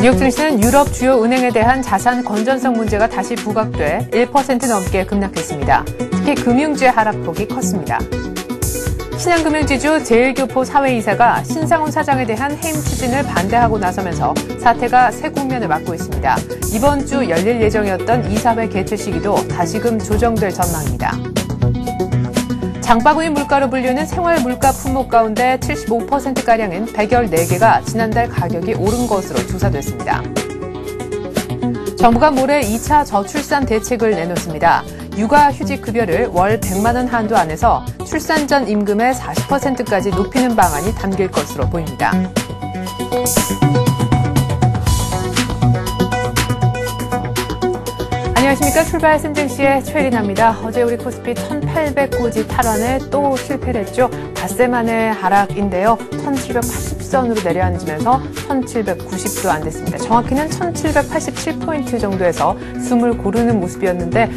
뉴욕 증시는 유럽 주요 은행에 대한 자산 건전성 문제가 다시 부각돼 1% 넘게 급락했습니다. 특히 금융주의 하락폭이 컸습니다. 신한금융지주 제일교포 사회이사가 신상훈 사장에 대한 해임 추진을 반대하고 나서면서 사태가 새 국면을 맞고 있습니다. 이번 주 열릴 예정이었던 이사회 개최 시기도 다시금 조정될 전망입니다. 장바구니 물가로 불리는 생활 물가 품목 가운데 75%가량인 114개가 지난달 가격이 오른 것으로 조사됐습니다. 정부가 모레 2차 저출산 대책을 내놓습니다. 육아휴직 급여를 월 100만 원 한도 안에서 출산 전 임금의 40%까지 높이는 방안이 담길 것으로 보입니다. 안녕하십니까. 출발 승증시의 최혜린입니다. 어제 우리 코스피 1800고지 탈환에 또 실패를 했죠. 닷새 만의 하락인데요. 1780선으로 내려앉으면서 1790도 안 됐습니다. 정확히는 1787포인트 정도에서 숨을 고르는 모습이었는데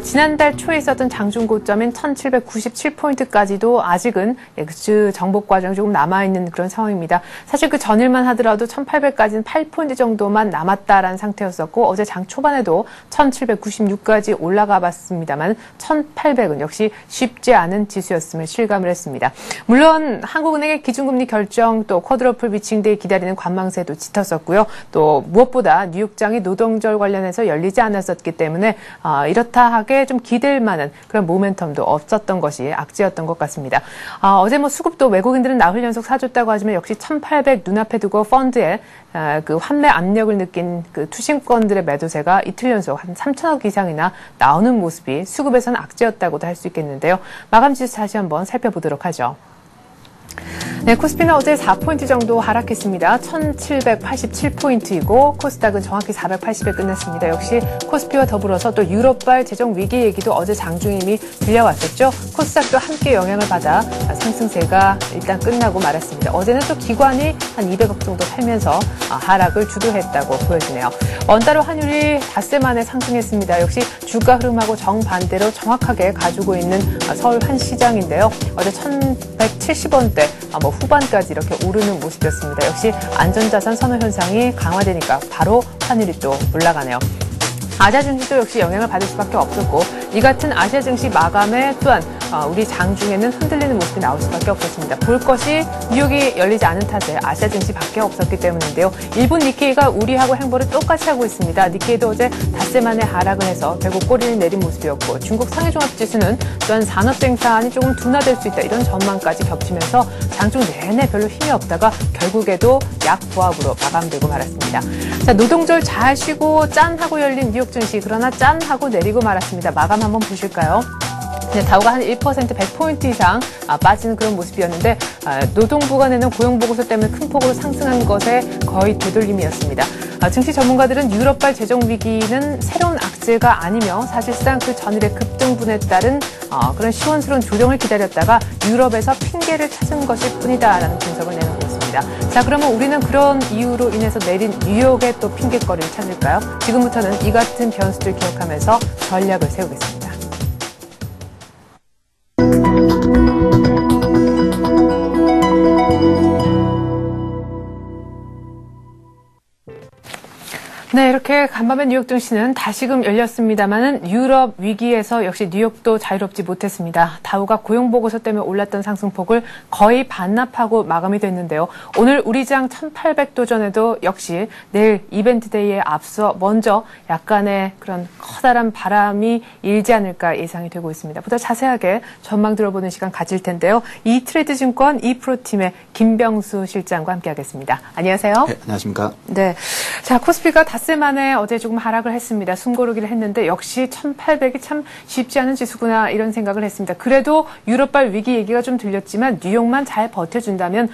지난달 초에 있었던 장중 고점인 1797포인트까지도 아직은 그 정복 과정이 조금 남아있는 그런 상황입니다. 사실 그 전일만 하더라도 1800까지는 8포인트 정도만 남았다라는 상태였었고 어제 장 초반에도 1796까지 올라가 봤습니다만 1800은 역시 쉽지 않은 지수였음을 실감을 했습니다. 물론 한국은행의 기준금리 결정 또 쿼드러플 비칭대에 기다리는 관망세도 짙었었고요. 또 무엇보다 뉴욕장이 노동절 관련해서 열리지 않았었기 때문에 이렇다 하게 좀 기댈 만한 그런 모멘텀도 없었던 것이 악재였던 것 같습니다. 어제 수급도 외국인들은 나흘 연속 사줬다고 하지만 역시 1800 눈앞에 두고 펀드에 그 환매 압력을 느낀 그 투신권들의 매도세가 이틀 연속 한 3천억 이상이나 나오는 모습이 수급에서는 악재였다고도 할 수 있겠는데요. 마감 지수 다시 한번 살펴보도록 하죠. 네, 코스피는 어제 4포인트 정도 하락했습니다. 1787포인트이고 코스닥은 정확히 480에 끝났습니다. 역시 코스피와 더불어서 또 유럽발 재정 위기 얘기도 어제 장중에 이미 들려왔었죠. 코스닥도 함께 영향을 받아 상승세가 일단 끝나고 말았습니다. 어제는 또 기관이 한 200억 정도 팔면서 하락을 주도했다고 보여지네요. 원달러 환율이 닷새 만에 상승했습니다. 역시 주가 흐름하고 정반대로 정확하게 가지고 있는 서울 한 시장인데요. 어제 1170원대 후반까지 이렇게 오르는 모습이었습니다. 역시 안전자산 선호 현상이 강화되니까 바로 환율이 또 올라가네요. 아시아 증시도 역시 영향을 받을 수밖에 없었고 이 같은 아시아 증시 마감에 또한 우리 장중에는 흔들리는 모습이 나올 수밖에 없었습니다. 볼 것이 뉴욕이 열리지 않은 탓에 아시아 증시밖에 없었기 때문인데요. 일본 니케이가 우리하고 행보를 똑같이 하고 있습니다. 니케이도 어제 닷새 만에 하락을 해서 결국 꼬리를 내린 모습이었고 중국 상해종합지수는 또한 산업 생산이 조금 둔화될 수 있다 이런 전망까지 겹치면서 장중 내내 별로 힘이 없다가 결국에도 약보합으로 마감되고 말았습니다. 자, 노동절 잘 쉬고 짠 하고 열린 뉴욕 증시 그러나 짠 하고 내리고 말았습니다. 마감 한번 보실까요? 네, 다우가 한 1% 100포인트 이상 빠지는 그런 모습이었는데 노동부가 내는 고용보고서 때문에 큰 폭으로 상승한 것에 거의 되돌림이었습니다. 증시 전문가들은 유럽발 재정 위기는 새로운 악재가 아니며 사실상 그 전일의 급등분에 따른 그런 시원스러운 조정을 기다렸다가 유럽에서 핑계를 찾은 것일 뿐이다라는 분석을 내놓고 있습니다. 자, 그러면 우리는 그런 이유로 인해서 내린 뉴욕의 또 핑계거리를 찾을까요? 지금부터는 이 같은 변수들 기억하면서 전략을 세우겠습니다. 네, 이렇게 간밤에 뉴욕 증시는 다시금 열렸습니다만은 유럽 위기에서 역시 뉴욕도 자유롭지 못했습니다. 다우가 고용보고서 때문에 올랐던 상승폭을 거의 반납하고 마감이 됐는데요. 오늘 우리 장 1800도전에도 역시 내일 이벤트데이에 앞서 먼저 약간의 그런 커다란 바람이 일지 않을까 예상이 되고 있습니다. 보다 자세하게 전망 들어보는 시간 가질 텐데요. 이트레이드 증권 이프로팀의 김병수 실장과 함께하겠습니다. 안녕하세요. 네, 안녕하십니까. 네, 자 코스피가 닷새 만에 어제 조금 하락을 했습니다. 숨고르기를 했는데 역시 1800이 참 쉽지 않은 지수구나 이런 생각을 했습니다. 그래도 유럽발 위기 얘기가 좀 들렸지만 뉴욕만 잘 버텨준다면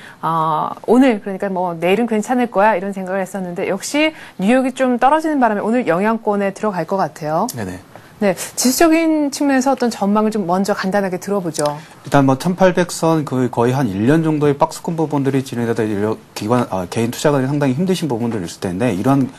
오늘 그러니까 내일은 괜찮을 거야 이런 생각을 했었는데 역시 뉴욕이 좀 떨어지는 바람에 오늘 영향권에 들어갈 것 같아요. 네네. 네, 지수적인 측면에서 어떤 전망을 좀 먼저 간단하게 들어보죠. 일단 뭐 1800선 거의 한 1년 정도의 박스권 부분들이 진행되다 개인 투자가들이 상당히 힘드신 부분들이 있을 텐데 이런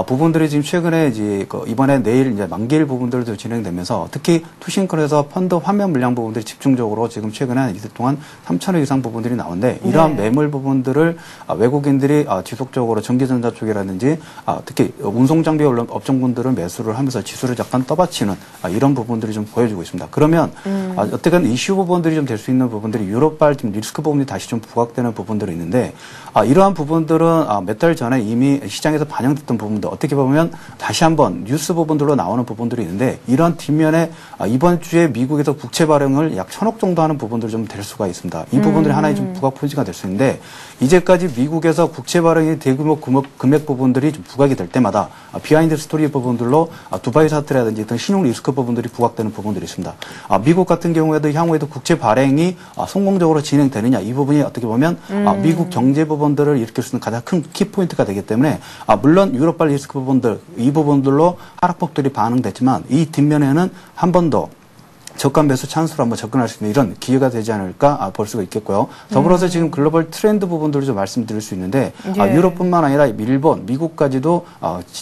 부분들이 지금 최근에 이제 이번에 내일 이제 만기일 부분들도 진행되면서 특히 투신권에서 펀드 환매 물량 부분들이 집중적으로 지금 최근에 한 이틀 동안 3,000억 이상 부분들이 나오는데 이러한 매물 부분들을 외국인들이 지속적으로 전기전자 쪽이라든지 특히 운송장비 업종군들을 매수를 하면서 지수를 약간 떠받치는 이런 부분들이 좀 보여주고 있습니다. 그러면 어떻게든 이슈 부분들이 좀 될 수 있는 부분들이 유럽발 좀 리스크 부분이 다시 좀 부각되는 부분들이 있는데 이러한 부분들은 몇 달 전에 이미 시장에서 반영됐던 부분들 어떻게 보면 다시 한번 뉴스 부분들로 나오는 부분들이 있는데 이런 뒷면에 이번 주에 미국에서 국채 발행을 약 1,000억 정도 하는 부분들 좀 될 수가 있습니다. 이 부분들이 하나의 좀 부각 포인트가 될 수 있는데 이제까지 미국에서 국채 발행의 대규모 금액 부분들이 좀 부각이 될 때마다 비하인드 스토리 부분들로 두바이 사태라든지 어떤 신용 리스크 부분들이 부각되는 부분들이 있습니다. 미국 같은 경우에도 향후에도 국채 발행이 성공적으로 진행되느냐 이 부분이 어떻게 보면 미국 경제 부분들을 일으킬 수 있는 가장 큰 키포인트가 되기 때문에 물론 유럽발 리스크 부분들 이 부분들로 하락폭들이 반응됐지만 이 뒷면에는 한 번 더 저가 매수 찬스로 한번 접근할 수 있는 이런 기회가 되지 않을까 볼 수가 있겠고요. 더불어서 지금 글로벌 트렌드 부분들을 좀 말씀드릴 수 있는데 유럽뿐만 아니라 일본, 미국까지도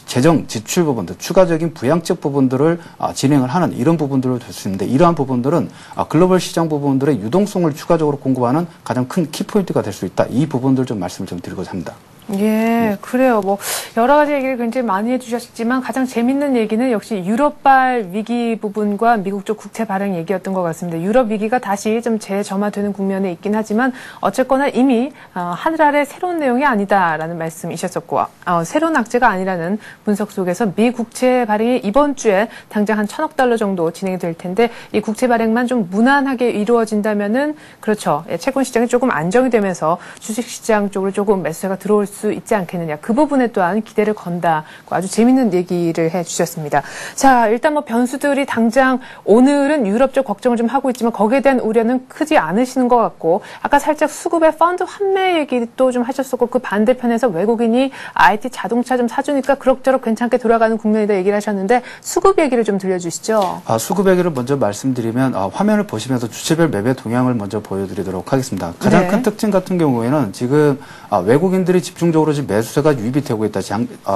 재정 지출 부분들, 추가적인 부양책 부분들을 진행을 하는 이런 부분들을 될 수 있는데 이러한 부분들은 글로벌 시장 부분들의 유동성을 추가적으로 공급하는 가장 큰 키포인트가 될 수 있다. 이 부분들 좀 말씀을 좀 드리고자 합니다. 예, 그래요. 뭐, 여러 가지 얘기를 굉장히 많이 해주셨지만 가장 재밌는 얘기는 역시 유럽발 위기 부분과 미국 쪽 국채 발행 얘기였던 것 같습니다. 유럽 위기가 다시 좀 재점화되는 국면에 있긴 하지만 어쨌거나 이미 하늘 아래 새로운 내용이 아니다라는 말씀이셨었고, 새로운 악재가 아니라는 분석 속에서 미 국채 발행이 이번 주에 당장 한 1,000억 달러 정도 진행이 될 텐데 이 국채 발행만 좀 무난하게 이루어진다면은 그렇죠. 채권 시장이 조금 안정이 되면서 주식 시장 쪽으로 조금 매수세가 들어올 수 있지 않겠느냐. 그 부분에 또한 기대를 건다고 아주 재밌는 얘기를 해주셨습니다. 자, 일단 뭐 변수들이 당장 오늘은 유럽 쪽 걱정을 좀 하고 있지만 거기에 대한 우려는 크지 않으시는 것 같고 아까 살짝 수급의 펀드 환매 얘기도 좀 하셨었고 그 반대편에서 외국인이 IT 자동차 좀 사주니까 그럭저럭 괜찮게 돌아가는 국면이다 얘기를 하셨는데 수급 얘기를 좀 들려주시죠. 수급 얘기를 먼저 말씀드리면 화면을 보시면서 주체별 매매 동향을 먼저 보여드리도록 하겠습니다. 가장 큰 특징 같은 경우에는 지금 외국인들이 집중적으로 지금 매수세가 유입이 되고 있다.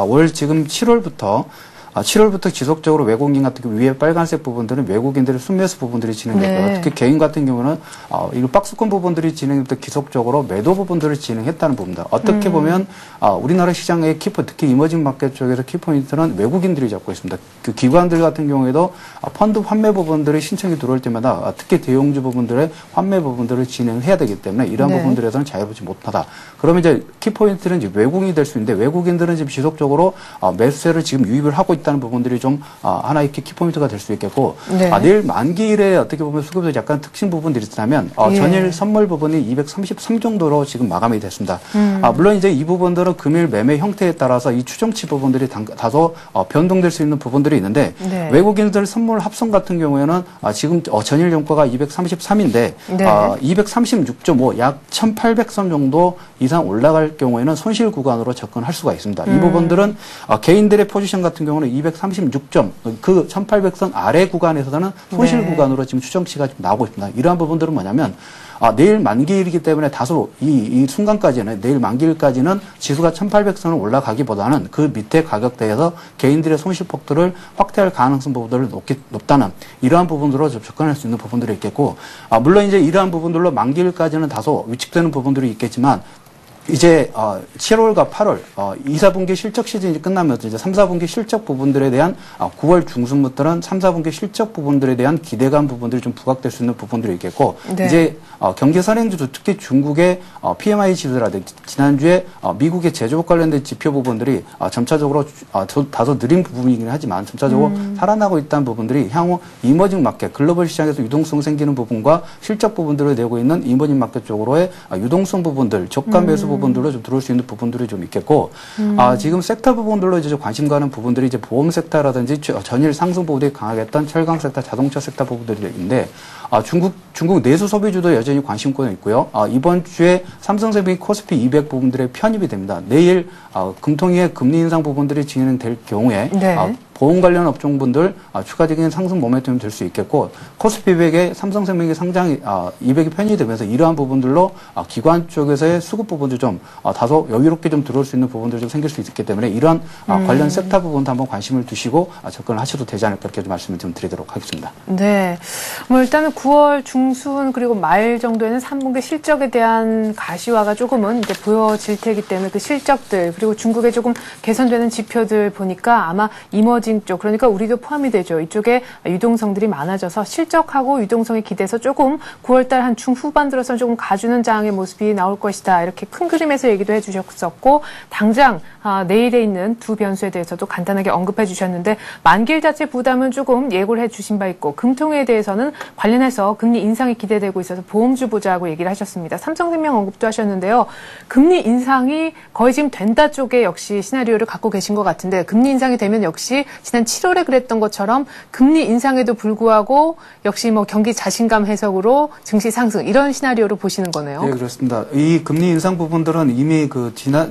올 지금 7월부터 지속적으로 외국인 같은 경우 위에 빨간색 부분들은 외국인들의 순매수 부분들이 진행됐고요. 특히 개인 같은 경우는 이거 박스권 부분들이 진행될 때 지속적으로 매도 부분들을 진행했다는 부분입니다. 어떻게 보면 우리나라 시장의 키포인트, 특히 이머징 마켓 쪽에서 키포인트는 외국인들이 잡고 있습니다. 그 기관들 같은 경우에도 펀드 환매 부분들이 신청이 들어올 때마다 특히 대형주 부분들의 환매 부분들을 진행해야 되기 때문에 이러한 부분들에서는 자유롭지 못하다. 그러면 이제 키포인트는 이제 외국인이 될 수 있는데 외국인들은 지금 지속적으로 매수세를 지금 유입을 하고 있다는 부분들이 좀 하나의 키포인트가 될 수 있겠고 내일 만기일에 어떻게 보면 수급에서 약간 특징 부분들이 있다면 전일 선물 부분이 233 정도로 지금 마감이 됐습니다. 물론 이제 이 부분들은 금일 매매 형태에 따라서 이 추정치 부분들이 다소 변동될 수 있는 부분들이 있는데 외국인들 선물 합성 같은 경우에는 지금 전일 종가가 233인데 236.5 약 1800선 정도 이상 올라갈 경우에는 손실 구간으로 접근할 수가 있습니다. 이 부분들은 개인들의 포지션 같은 경우는 236점 그 1800선 아래 구간에서는 손실 구간으로 지금 추정치가 지금 나오고 있습니다. 이러한 부분들은 뭐냐면 내일 만기일이기 때문에 다소 이 순간까지는 내일 만기일까지는 지수가 1800선을 올라가기보다는 그 밑에 가격대에서 개인들의 손실폭들을 확대할 가능성 부분들을 높다는 이러한 부분으로 접근할 수 있는 부분들이 있겠고 물론 이제 이러한 부분들로 만기일까지는 다소 위축되는 부분들이 있겠지만 이제 7월과 8월 2, 4분기 실적 시즌이 끝나면서 이제 3, 4분기 실적 부분들에 대한 9월 중순부터는 3, 4분기 실적 부분들에 대한 기대감 부분들이 좀 부각될 수 있는 부분들이 있겠고 이제 경제 선행주도 특히 중국의 PMI 지수라든지 지난주에 미국의 제조업 관련된 지표 부분들이 점차적으로 다소 느린 부분이긴 하지만 점차적으로 살아나고 있다는 부분들이 향후 이머징 마켓 글로벌 시장에서 유동성 생기는 부분과 실적 부분들을 내고 있는 이머징 마켓 쪽으로의 유동성 부분들 저가 매수 부분들로 좀 들어올 수 있는 부분들이 좀 있겠고 지금 섹터 부분들로 이제 관심 가는 부분들이 이제 보험 섹터라든지 전일 상승 부분들이 강하게 했던 철강 섹터, 자동차 섹터 부분들이 있는데 중국 내수 소비주도 여전히 관심권에 있고요. 이번 주에 삼성생명이 코스피 200 부분들의 편입이 됩니다. 내일 금통위의 금리 인상 부분들이 진행될 경우에 보험 관련 업종분들 추가적인 상승 모멘텀이 될 수 있겠고 코스피 200에 삼성생명이 상장이 200이 편입되면서 이러한 부분들로 기관 쪽에서의 수급 부분도 좀 다소 여유롭게 좀 들어올 수 있는 부분들이 좀 생길 수 있기 때문에 이러한 관련 섹터 부분도 한번 관심을 두시고 접근을 하셔도 되지 않을까 이렇게 좀 말씀을 좀 드리도록 하겠습니다. 네, 뭐 일단은 9월 중순 그리고 말 정도에는 3분기 실적에 대한 가시화가 조금은 이제 보여질 테기 때문에 그 실적들 그리고 중국의 조금 개선되는 지표들 보니까 아마 이머징 쪽 그러니까 우리도 포함이 되죠. 이쪽에 유동성들이 많아져서 실적하고 유동성에 기대서 조금 9월달 한 중후반 들어서 조금 가주는 장의 모습이 나올 것이다. 이렇게 큰 그림에서 얘기도 해주셨었고 당장 내일에 있는 두 변수에 대해서도 간단하게 언급해 주셨는데 만기일 자체 부담은 조금 예고를 해 주신 바 있고 금통에 대해서는 관련해서 금리 인상이 기대되고 있어서 보험주 보자고 얘기를 하셨습니다. 삼성생명 언급도 하셨는데요. 금리 인상이 거의 지금 된다 쪽에 역시 시나리오를 갖고 계신 것 같은데 금리 인상이 되면 역시 지난 7월에 그랬던 것처럼 금리 인상에도 불구하고 역시 뭐 경기 자신감 해석으로 증시 상승 이런 시나리오로 보시는 거네요. 네, 그렇습니다. 이 금리 인상 부분들은 이미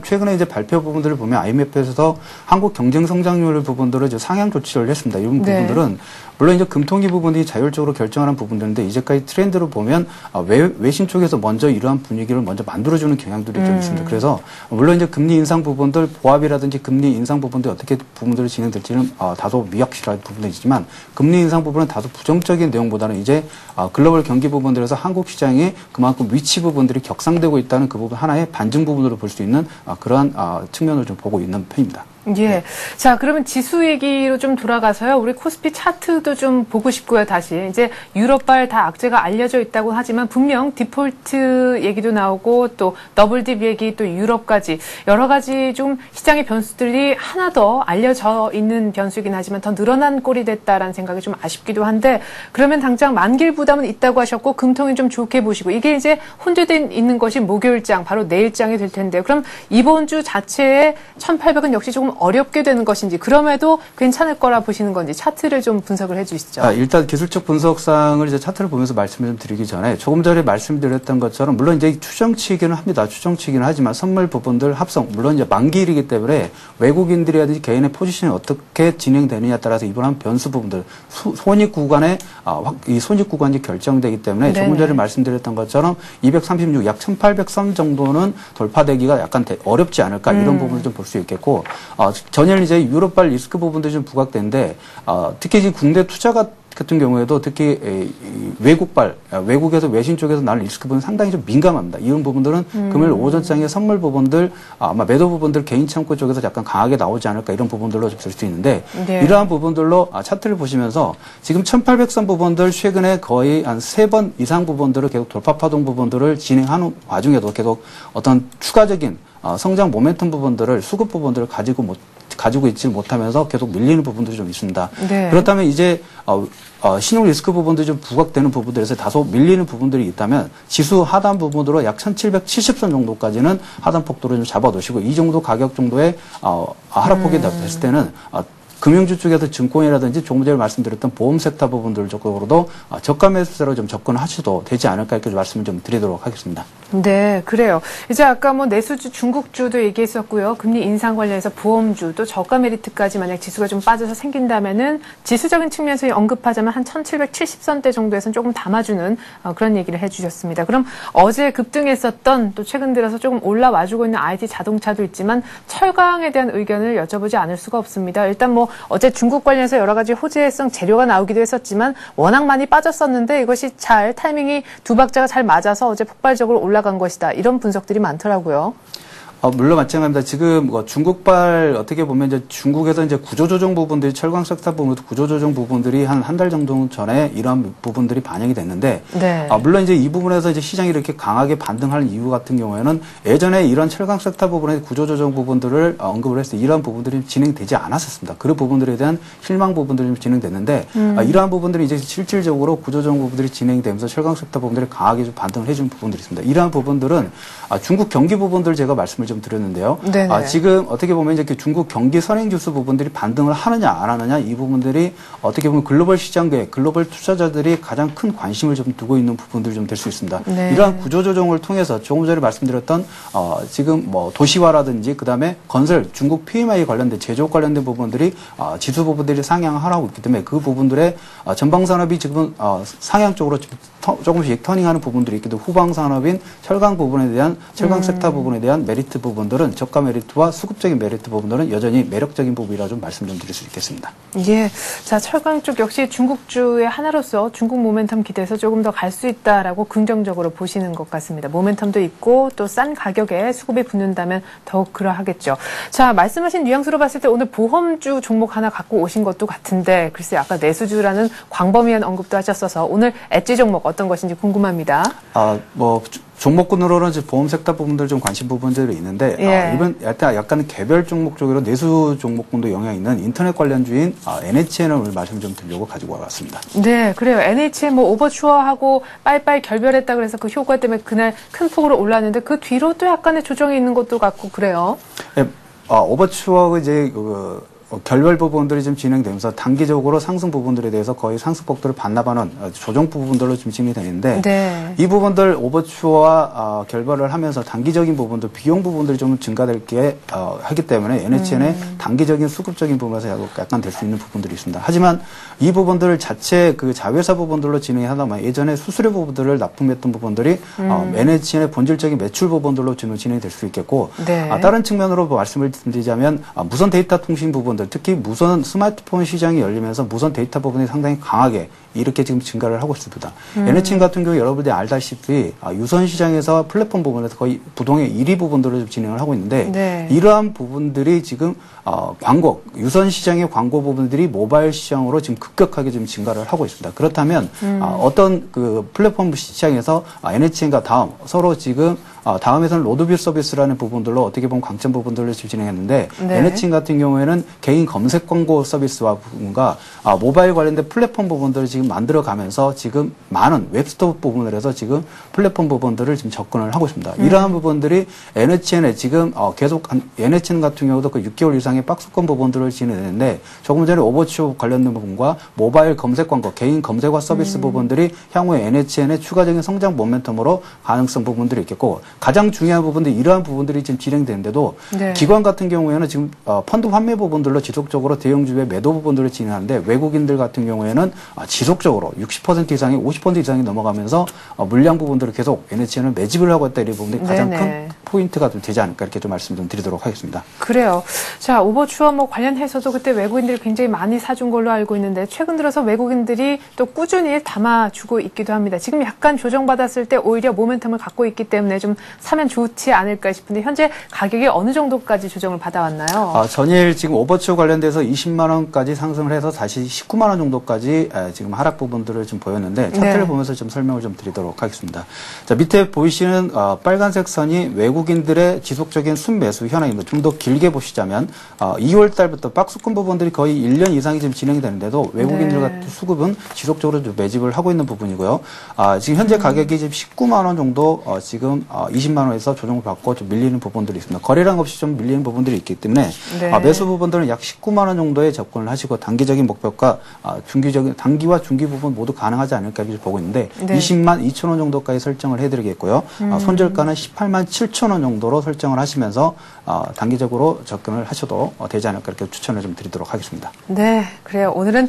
최근에 이제 발표 부분들을 보면 IMF에서도 한국 경쟁 성장률 부분들을 이제 상향 조치를 했습니다. 이런 부분들은 물론 이제 금통위 부분이 자율적으로 결정하는 부분들인데 이제까지 트렌드로 보면 외신 쪽에서 먼저 이러한 분위기를 먼저 만들어주는 경향들이 좀 있습니다. 그래서 물론 이제 금리 인상 부분들 보합이라든지 금리 인상 부분들이 어떻게 부분들이 진행될지는 다소 미확실한 부분이지만 금리 인상 부분은 다소 부정적인 내용보다는 이제 글로벌 경기 부분들에서 한국 시장이 그만큼 위치 부분들이 격상되고 있다는 그 부분 하나의 반증 부분으로 볼 수 있는 그러한 측면을 좀 보고 있는 편입니다. 예. 자, 그러면 지수 얘기로 좀 돌아가서요. 우리 코스피 차트도 좀 보고 싶고요, 다시. 이제 유럽발 다 악재가 알려져 있다고 하지만 분명 디폴트 얘기도 나오고 또 더블딥 얘기 또 유럽까지 여러 가지 좀 시장의 변수들이 하나 더 알려져 있는 변수이긴 하지만 더 늘어난 꼴이 됐다라는 생각이 좀 아쉽기도 한데 그러면 당장 만기일 부담은 있다고 하셨고 금통이 좀 좋게 보시고 이게 이제 혼재돼 있는 것이 목요일장, 바로 내일장이 될 텐데요. 그럼 이번 주 자체에 1800은 역시 조금 어렵게 되는 것인지 그럼에도 괜찮을 거라 보시는 건지 차트를 좀 분석을 해 주시죠. 일단 기술적 분석상을 이제 차트를 보면서 말씀을 좀 드리기 전에 조금 전에 말씀드렸던 것처럼 물론 이제 추정치기는 합니다. 추정치기는 하지만 선물 부분들 합성 물론 이제 만기일이기 때문에 외국인들이라든지 개인의 포지션이 어떻게 진행되느냐에 따라서 이번한 변수 부분들 손익 구간에 이 손익 구간이 결정되기 때문에 조금 전에 말씀드렸던 것처럼 236, 약 1800선 정도는 돌파되기가 약간 어렵지 않을까 이런 부분을 좀 볼 수 있겠고 전일 이제 유럽발 리스크 부분도 좀 부각되는데 특히 지금 국내 투자 같은 경우에도 특히 외국에서 외신 쪽에서 나는 리스크 부분 상당히 좀 민감합니다. 이런 부분들은 금요일 오전장의 선물 부분들 아마 매도 부분들 개인 창고 쪽에서 약간 강하게 나오지 않을까 이런 부분들로 좀 볼 수 있는데 이러한 부분들로 차트를 보시면서 지금 1800선 부분들 최근에 거의 한 3번 이상 부분들을 계속 돌파 파동 부분들을 진행하는 와중에도 계속 어떤 추가적인 성장 모멘텀 부분들을 수급 부분들을 가지고 있지 못하면서 계속 밀리는 부분들이 좀 있습니다. 그렇다면 이제 신용 리스크 부분들이 좀 부각되는 부분들에서 다소 밀리는 부분들이 있다면 지수 하단 부분으로 약 1770선 정도까지는 하단 폭도를 좀 잡아두시고 이 정도 가격 정도의 하락폭이 됐을 때는 금융주 쪽에서 증권이라든지 조금 전에 말씀드렸던 보험 섹터 부분들 쪽으로도 저가 매수세로 좀 접근을 하셔도 되지 않을까 이렇게 말씀을 좀 드리도록 하겠습니다. 네, 그래요. 이제 아까 뭐 내수주, 중국주도 얘기했었고요. 금리 인상 관련해서 보험주, 또 저가 메리트까지 만약 지수가 좀 빠져서 생긴다면은 지수적인 측면에서 언급하자면 한 1770선대 정도에서는 조금 담아주는 그런 얘기를 해주셨습니다. 그럼 어제 급등했었던 또 최근 들어서 조금 올라와주고 있는 IT 자동차도 있지만 철강에 대한 의견을 여쭤보지 않을 수가 없습니다. 일단 뭐 어제 중국 관련해서 여러 가지 호재성 재료가 나오기도 했었지만 워낙 많이 빠졌었는데 이것이 잘 타이밍이 두 박자가 잘 맞아서 어제 폭발적으로 올라간 것이다. 이런 분석들이 많더라고요. 물론 마찬가지입니다. 지금 중국발 어떻게 보면 이제 중국에서 이제 구조조정 부분들이 철강 섹터 부분도 구조조정 부분들이 한 달 정도 전에 이런 부분들이 반영이 됐는데 물론 이제 이 부분에서 이제 시장이 이렇게 강하게 반등하는 이유 같은 경우에는 예전에 이런 철강 섹터 부분의 구조조정 부분들을 언급을 했을 때 이러한 부분들이 진행되지 않았었습니다. 그런 부분들에 대한 실망 부분들이 좀 진행됐는데 이러한 부분들이 이제 실질적으로 구조조정 부분들이 진행되면서 철강 섹터 부분들이 강하게 좀 반등을 해준 부분들이 있습니다. 이러한 부분들은 중국 경기 부분들 제가 말씀을 말씀을 좀 드렸는데요. 네네. 지금 어떻게 보면 이제 중국 경기 선행지수 부분들이 반등을 하느냐 안 하느냐 이 부분들이 어떻게 보면 글로벌 시장계, 글로벌 투자자들이 가장 큰 관심을 좀 두고 있는 부분들이 좀 될 수 있습니다. 네. 이러한 구조조정을 통해서 조금 전에 말씀드렸던 지금 뭐 도시화라든지 그다음에 건설, 중국 PMI 관련된 제조업 관련된 부분들이 지수 부분들이 상향하고 있기 때문에 그 부분들의 전방 산업이 지금 상향 쪽으로 조금씩 터닝하는 부분들이 있기도 후방 산업인 철강 부분에 대한 철강 섹터 부분에 대한 메리트 부분들은 저가 메리트와 수급적인 메리트 부분들은 여전히 매력적인 부분이라 좀 말씀 좀 드릴 수 있겠습니다. 예. 자, 철강 쪽 역시 중국주의 하나로서 중국 모멘텀 기대해서 조금 더 갈 수 있다라고 긍정적으로 보시는 것 같습니다. 모멘텀도 있고 또 싼 가격에 수급이 붙는다면 더욱 그러하겠죠. 자, 말씀하신 뉘앙스로 봤을 때 오늘 보험주 종목 하나 갖고 오신 것도 같은데 글쎄 아까 내수주라는 광범위한 언급도 하셨어서 오늘 엣지 종목 어떤 것인지 궁금합니다. 종목군으로는 이제 보험 섹터 부분들 좀 관심 부분들이 있는데, 예. 이번 약간 개별 종목 쪽으로 내수 종목군도 영향이 있는 인터넷 관련주인 NHN을 말씀 좀 드리려고 가지고 와봤습니다. 네, 그래요. NHN 뭐 오버추어하고 빠이빠이 결별했다 그래서 그 효과 때문에 그날 큰 폭으로 올랐는데 그 뒤로 또 약간의 조정이 있는 것도 같고 그래요. 네, 오버추어 이제 결별 부분들이 좀 진행되면서 단기적으로 상승 부분들에 대해서 거의 상승폭들을 반납하는 조정 부분들로 좀 진행이 되는데 네. 이 부분들 오버추어와 결별을 하면서 단기적인 부분들 비용 부분들이 좀 증가될 게 하기 때문에 NHN의 단기적인 수급적인 부분에서 약간 될 수 있는 부분들이 있습니다. 하지만 이 부분들 자체 그 자회사 부분들로 진행이 하다 보면 예전에 수수료 부분들을 납품했던 부분들이 NHN의 본질적인 매출 부분들로 진행이 될 수 있겠고 네. 다른 측면으로 말씀을 드리자면 무선 데이터 통신 부분 특히 무선 스마트폰 시장이 열리면서 무선 데이터 부분이 상당히 강하게 이렇게 지금 증가를 하고 있습니다. NHN 같은 경우 여러분들이 알다시피 유선 시장에서 플랫폼 부분에서 거의 부동의 1위 부분들을 좀 진행을 하고 있는데 네. 이러한 부분들이 지금 광고, 유선 시장의 광고 부분들이 모바일 시장으로 지금 급격하게 지금 증가를 하고 있습니다. 그렇다면 어떤 그 플랫폼 시장에서 NHN과 다음 서로 지금 다음에서는 로드뷰 서비스라는 부분들로 어떻게 보면 강점 부분들을 진행했는데 네. NHN 같은 경우에는 개인 검색 광고 서비스와 부분과 모바일 관련된 플랫폼 부분들을 지금 만들어가면서 지금 많은 웹스토어 부분을 해서 지금 플랫폼 부분들을 지금 접근을 하고 있습니다. 이러한 부분들이 NHN에 지금 계속 NHN 같은 경우도 그 6개월 이상의 박스권 부분들을 진행했는데 조금 전에 오버추어 관련된 부분과 모바일 검색 광고, 개인 검색화 서비스 부분들이 향후에 NHN의 추가적인 성장 모멘텀으로 가능성 부분들이 있겠고 가장 중요한 부분들이 이러한 부분들이 지금 진행되는데도 네. 기관 같은 경우에는 지금 펀드 환매 부분들로 지속적으로 대형주의 매도 부분들을 진행하는데 외국인들 같은 경우에는 지속적으로 60% 이상이 50% 이상이 넘어가면서 물량 부분들을 계속 NHN을 매집을 하고 있다 이런 부분들이 가장 네네. 큰 포인트가 좀 되지 않을까 이렇게 좀 말씀 좀 드리도록 하겠습니다. 그래요. 자, 오버추어 뭐 관련해서도 그때 외국인들이 굉장히 많이 사준 걸로 알고 있는데 최근 들어서 외국인들이 또 꾸준히 담아주고 있기도 합니다. 지금 약간 조정받았을 때 오히려 모멘텀을 갖고 있기 때문에 좀 사면 좋지 않을까 싶은데 현재 가격이 어느 정도까지 조정을 받아왔나요? 전일 지금 오버추어 관련돼서 20만 원까지 상승을 해서 다시 19만 원 정도까지 지금 하락 부분들을 좀 보였는데 차트를 네. 보면서 좀 설명을 좀 드리도록 하겠습니다. 자, 밑에 보이시는 빨간색 선이 외국인들의 지속적인 순매수 현황입니다. 좀 더 길게 보시자면 2월 달부터 박스권 부분들이 거의 1년 이상이 지금 진행이 되는데도 외국인들 네. 같은 수급은 지속적으로 좀 매집을 하고 있는 부분이고요. 지금 현재 가격이 지금 19만 원 정도 지금 20만 원에서 조정을 받고 좀 밀리는 부분들이 있습니다. 거래량 없이 좀 밀리는 부분들이 있기 때문에 네. 매수 부분들은 약 19만 원 정도에 접근을 하시고 단기적인 목표가 중기적인 단기와 중기 부분 모두 가능하지 않을까 이렇게 보고 있는데 네. 20만 2천 원 정도까지 설정을 해드리겠고요. 손절가는 18만 7천 원 정도로 설정을 하시면서 단기적으로 접근을 하셔도 되지 않을까 이렇게 추천을 좀 드리도록 하겠습니다. 네, 그래요. 오늘은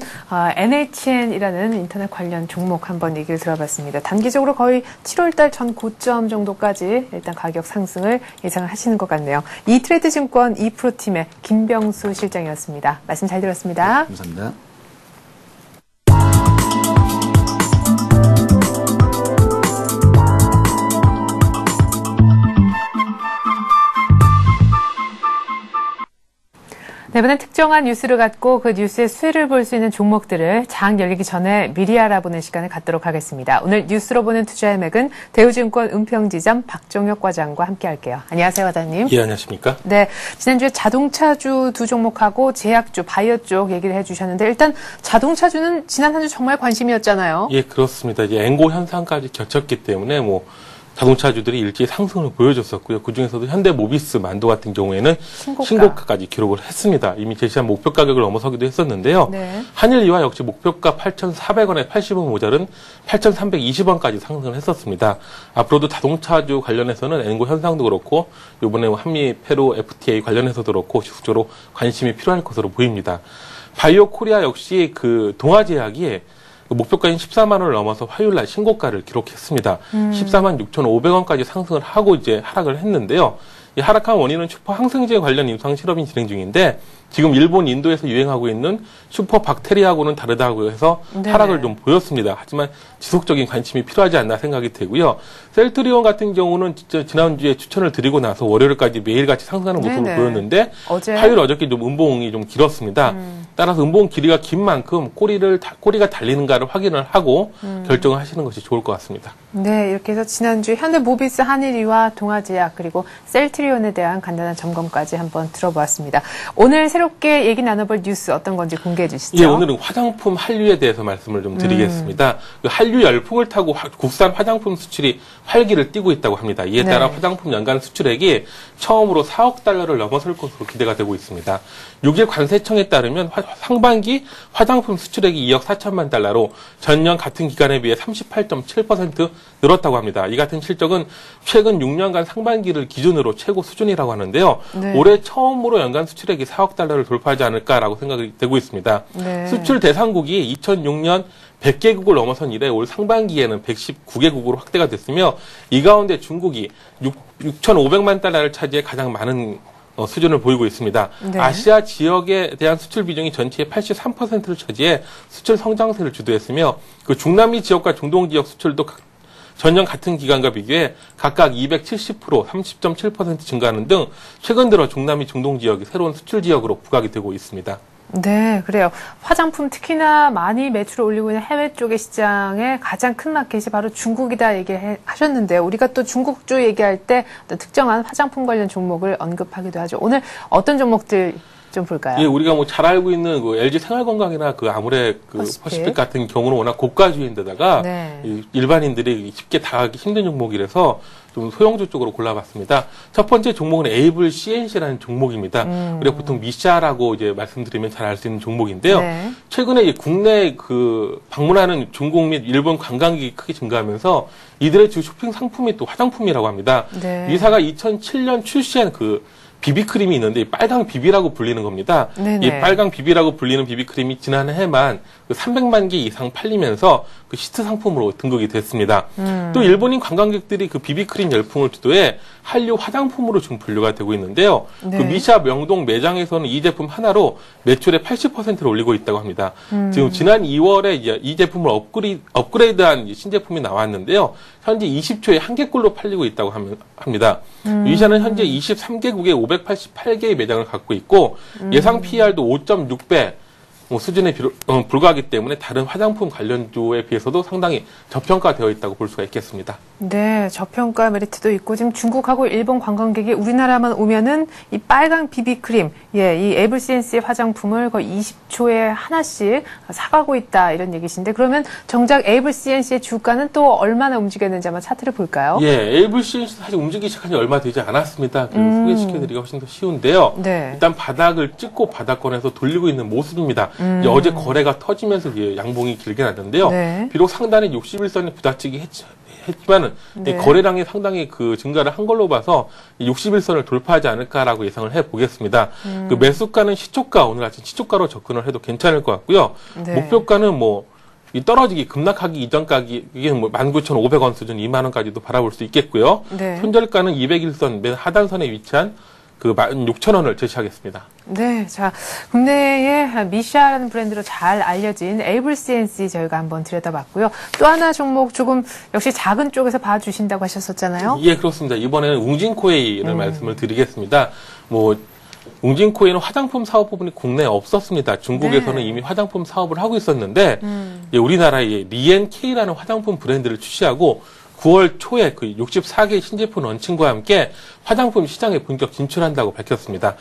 NHN이라는 인터넷 관련 종목 한번 얘기를 들어봤습니다. 단기적으로 거의 7월달 전 고점 정도까지 일단 가격 상승을 예상을 하시는 것 같네요. 이트레이드 증권 2프로팀의 김병수 실장이었습니다. 말씀 잘 들었습니다. 네, 감사합니다. 네, 이번엔 특정한 뉴스를 갖고 그 뉴스의 수혜를 볼 수 있는 종목들을 장 열리기 전에 미리 알아보는 시간을 갖도록 하겠습니다. 오늘 뉴스로 보는 투자의 맥은 대우증권 은평지점 박종혁 과장과 함께 할게요. 안녕하세요, 과장님. 예, 안녕하십니까? 네, 지난주에 자동차주 두 종목하고 제약주, 바이오 쪽 얘기를 해주셨는데 일단 자동차주는 지난 한 주 정말 관심이었잖아요. 예, 그렇습니다. 이제 앵고 현상까지 겹쳤기 때문에 자동차주들이 일제히 상승을 보여줬었고요. 그중에서도 현대모비스 만도 같은 경우에는 신고가까지 기록을 했습니다. 이미 제시한 목표 가격을 넘어서기도 했었는데요. 네. 한일이와 역시 목표가 8,400원에 80원 모자른 8,320원까지 상승을 했었습니다. 앞으로도 자동차주 관련해서는 엔고 현상도 그렇고 이번에 한미 페루 FTA 관련해서도 그렇고 지속적으로 관심이 필요할 것으로 보입니다. 바이오 코리아 역시 그 동아제약이 목표가인 14만 원을 넘어서 화요일 날 신고가를 기록했습니다. 14만 6,500원까지 상승을 하고 이제 하락을 했는데요. 이 하락한 원인은 슈퍼 항생제 관련 임상 실험이 진행 중인데 지금 일본, 인도에서 유행하고 있는 슈퍼 박테리아하고는 다르다고 해서 하락을 좀 보였습니다. 하지만 지속적인 관심이 필요하지 않나 생각이 되고요. 셀트리온 같은 경우는 진짜 지난주에 추천을 드리고 나서 월요일까지 매일같이 상승하는 모습을 보였는데 화요일 어저께 좀 음봉이 좀 길었습니다. 따라서 음봉 길이가 긴 만큼 꼬리가 달리는가를 확인을 하고 결정을 하시는 것이 좋을 것 같습니다. 네, 이렇게 해서 지난주 현대모비스, 한일이와 동아제약 그리고 셀트리온에 대한 간단한 점검까지 한번 들어보았습니다. 오늘 새롭게 얘기 나눠볼 뉴스 어떤 건지 공개해 주시죠. 예, 오늘은 화장품 한류에 대해서 말씀을 좀 드리겠습니다. 그 한류 열풍을 타고 국산 화장품 수출이 활기를 띠고 있다고 합니다. 이에 따라 화장품 연간 수출액이 처음으로 4억 달러를 넘어설 것으로 기대가 되고 있습니다. 6일 관세청에 따르면 상반기 화장품 수출액이 2억 4천만 달러로 전년 같은 기간에 비해 38.7% 늘었다고 합니다. 이 같은 실적은 최근 6년간 상반기를 기준으로 최고 수준이라고 하는데요. 올해 처음으로 연간 수출액이 4억 달러를 돌파하지 않을까라고 생각이 되고 있습니다. 수출 대상국이 2006년 100개국을 넘어선 이래 올 상반기에는 119개국으로 확대가 됐으며 이 가운데 중국이 6,500만 달러를 차지해 가장 많은 수준을 보이고 있습니다. 아시아 지역에 대한 수출 비중이 전체의 83%를 차지해 수출 성장세를 주도했으며 그 중남미 지역과 중동 지역 수출도 전년 같은 기간과 비교해 각각 270%, 30.7% 증가하는 등 최근 들어 중남미 중동 지역이 새로운 수출 지역으로 부각이 되고 있습니다. 네, 그래요. 화장품 특히나 많이 매출을 올리고 있는 해외 쪽의 시장의 가장 큰 마켓이 바로 중국이다 얘기를 하셨는데요. 우리가 또 중국주 얘기할 때 어떤 특정한 화장품 관련 종목을 언급하기도 하죠. 오늘 어떤 종목들 좀 볼까요? 예, 우리가 뭐 잘 알고 있는 그 LG 생활건강이나 그 아무래 그 퍼시픽 같은 경우는 워낙 고가주인데다가 일반인들이 쉽게 다가가기 힘든 종목이라서 좀 소형주 쪽으로 골라봤습니다. 첫 번째 종목은 에이블 CNC라는 종목입니다. 우리가 보통 미샤라고 이제 말씀드리면 잘 알 수 있는 종목인데요. 최근에 국내 그 방문하는 중국 및 일본 관광객이 크게 증가하면서 이들의 주 쇼핑 상품이 또 화장품이라고 합니다. 미사가 2007년 출시한 그 비비크림이 있는데 빨강 비비라고 불리는 겁니다. 이 빨강 비비라고 불리는 비비크림이 지난해만 300만 개 이상 팔리면서 그 히트 상품으로 등극이 됐습니다. 또 일본인 관광객들이 그 비비크림 열풍을 주도해 한류 화장품으로 지금 분류가 되고 있는데요. 그 미샤 명동 매장에서는 이 제품 하나로 매출의 80%를 올리고 있다고 합니다. 지금 지난 2월에 이 제품을 업그레이드한 신제품이 나왔는데요. 현재 20초에 한 개꼴로 팔리고 있다고 합니다. 미샤는 현재 23개국에 588개의 매장을 갖고 있고 예상 PER도 5.6배 수준에 불과하기 때문에 다른 화장품 관련주에 비해서도 상당히 저평가되어 있다고 볼 수가 있겠습니다. 네, 저평가 메리트도 있고 지금 중국하고 일본 관광객이 우리나라만 오면은 이 빨강 비비크림, 이 에이블 CNC 화장품을 거의 20초에 하나씩 사가고 있다 이런 얘기신데 그러면 정작 에이블 CNC의 주가는 또 얼마나 움직였는지 한번 차트를 볼까요? 예, 에이블 CNC 사실 움직이기 시작한 지 얼마 되지 않았습니다. 소개시켜드리기가 훨씬 더 쉬운데요. 일단 바닥을 찍고 바닥권에서 돌리고 있는 모습입니다. 이제 어제 거래가 터지면서 양봉이 길게 나던데요. 비록 상단에 61선이 부닥치기 했지만은 거래량이 상당히 그 증가를 한 걸로 봐서 61선을 돌파하지 않을까라고 예상을 해보겠습니다. 그 매수가는 시초가, 오늘 아침 시초가로 접근을 해도 괜찮을 것 같고요. 목표가는 이 떨어지기, 급락하기 이전 가격이 19,500원 수준 2만 원까지도 바라볼 수 있겠고요. 손절가는 201선 맨 하단선에 위치한 그 16,000원을 제시하겠습니다. 네, 자, 국내의 미샤라는 브랜드로 잘 알려진 에이블 CNC 저희가 한번 들여다봤고요. 또 하나 종목 조금 역시 작은 쪽에서 봐주신다고 하셨었잖아요. 예, 그렇습니다. 이번에는 웅진코웨이를 말씀을 드리겠습니다. 웅진코웨이는 화장품 사업 부분이 국내에 없었습니다. 중국에서는 이미 화장품 사업을 하고 있었는데 우리나라의 리엔케이라는 화장품 브랜드를 출시하고 9월 초에 그 64개 신제품 런칭과 함께 화장품 시장에 본격 진출한다고 밝혔습니다.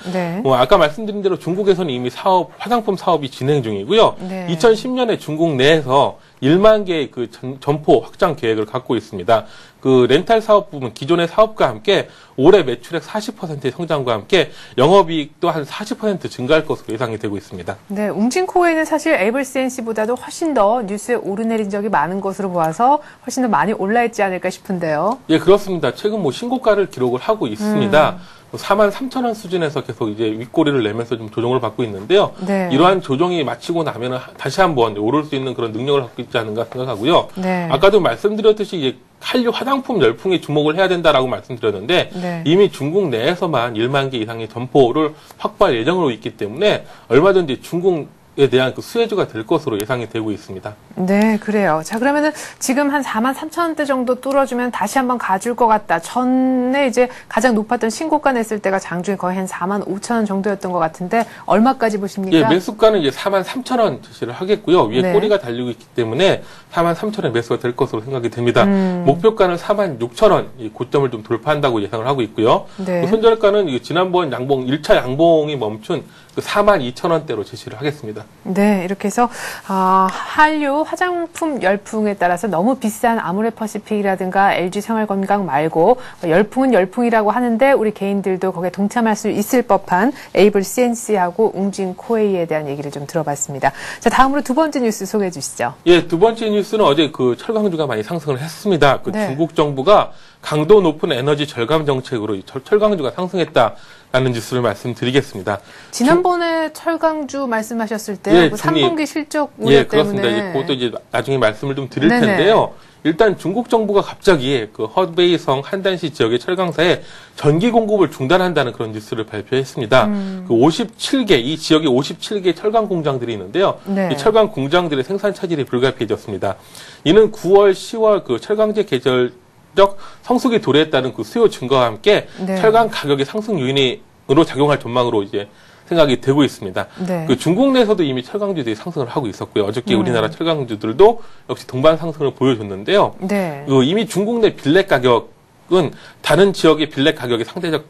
아까 말씀드린 대로 중국에서는 이미 화장품 사업이 진행 중이고요. 2010년에 중국 내에서 1만 개의 그 점포 확장 계획을 갖고 있습니다. 그 렌탈 사업 부분 기존의 사업과 함께 올해 매출액 40%의 성장과 함께 영업이익도 한 40% 증가할 것으로 예상이 되고 있습니다. 네, 웅진코웨이는 사실 에이블 CNC보다도 훨씬 더 뉴스에 오르내린 적이 많은 것으로 보아서 훨씬 더 많이 올라있지 않을까 싶은데요. 예, 그렇습니다. 최근 뭐 신고가를 기록을 하고 있습니다. 43,000원 수준에서 계속 이제 윗꼬리를 내면서 좀 조정을 받고 있는데요. 네. 이러한 조정이 마치고 나면은 다시 한번 오를 수 있는 그런 능력을 갖고 있지 않은가 생각하고요. 네. 아까도 말씀드렸듯이 이제 한류 화장품 열풍에 주목을 해야 된다라고 말씀드렸는데 네. 이미 중국 내에서만 1만 개 이상의 점포를 확보할 예정으로 있기 때문에 얼마든지 중국에 대한 그 수혜주가 될 것으로 예상이 되고 있습니다. 네, 그래요. 자, 그러면은 지금 한 43,000원대 정도 뚫어주면 다시 한번 가줄 것 같다. 전에 이제 가장 높았던 신고가 냈을 때가 장중에 거의 한 45,000원 정도였던 것 같은데 얼마까지 보십니까? 예, 매수가는 이제 43,000원 제시를 하겠고요. 위에 네. 꼬리가 달리고 있기 때문에 43,000원에 매수가 될 것으로 생각이 됩니다. 목표가는 46,000원, 이 고점을 좀 돌파한다고 예상을 하고 있고요. 네. 그 손절가는 지난번 양봉, 1차 양봉이 멈춘 그 42,000원대로 제시를 하겠습니다. 네, 이렇게 해서 한류 화장품 열풍에 따라서 너무 비싼 아모레퍼시픽이라든가 LG생활건강 말고 열풍은 열풍이라고 하는데 우리 개인들도 거기에 동참할 수 있을 법한 에이블 CNC하고 웅진코웨이에 대한 얘기를 좀 들어봤습니다. 자, 다음으로 두 번째 뉴스 소개해 주시죠. 예, 두 번째 뉴스는 어제 그 철강주가 많이 상승을 했습니다. 그 네. 중국 정부가 강도 높은 에너지 절감 정책으로 철강주가 상승했다라는 뉴스를 말씀드리겠습니다. 지난번에 철강주 말씀하셨을 때 예, 그 3분기 실적 우려 예, 그렇습니다. 때문에 이제 그것도 이제 나중에 말씀을 좀 드릴 네네. 텐데요. 일단 중국 정부가 갑자기 그 허베이성 한단시 지역의 철강사에 전기 공급을 중단한다는 그런 뉴스를 발표했습니다. 그 57개, 이 지역에 57개 철강 공장들이 있는데요. 네. 이 철강 공장들의 생산 차질이 불가피해졌습니다. 이는 9월, 10월 그 철강제 계절적 성수기 도래에 따른 그 수요 증가와 함께 네. 철강 가격의 상승 요인으로 작용할 전망으로 이제 생각이 되고 있습니다. 네. 그 중국 내에서도 이미 철강주들이 상승을 하고 있었고요. 어저께 우리나라 철강주들도 역시 동반 상승을 보여줬는데요. 네. 그 이미 중국 내 빌렛 가격은 다른 지역의 빌렛 가격의 상대적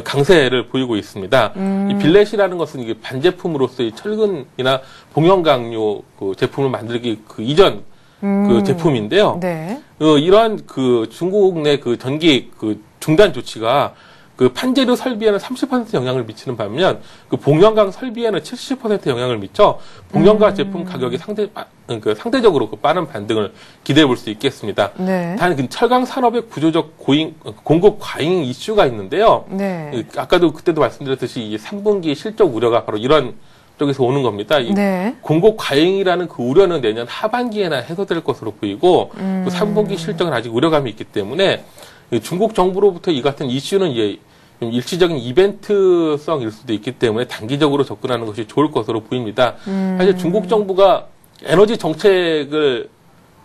강세를 보이고 있습니다. 이 빌렛이라는 것은 이게 반제품으로서의 철근이나 봉연강류 그 제품을 만들기 그 이전 그 제품인데요. 네. 이러한 그 중국 내 그 전기 그 중단 조치가 그 판재료 설비에는 30% 영향을 미치는 반면 그 봉연강 설비에는 70% 영향을 미쳐 봉연강 제품 가격이 상대적으로 그 빠른 반등을 기대해 볼 수 있겠습니다. 네. 단 그 철강 산업의 구조적 공급 과잉 이슈가 있는데요. 네. 아까도 그때도 말씀드렸듯이 이 3분기 실적 우려가 바로 이런 쪽에서 오는 겁니다. 이 네. 공급 과잉이라는 그 우려는 내년 하반기에나 해소될 것으로 보이고 그 3분기 실적은 아직 우려감이 있기 때문에 중국 정부로부터 이 같은 이슈는 이제 좀 일시적인 이벤트성일 수도 있기 때문에 단기적으로 접근하는 것이 좋을 것으로 보입니다. 사실 중국 정부가 에너지 정책을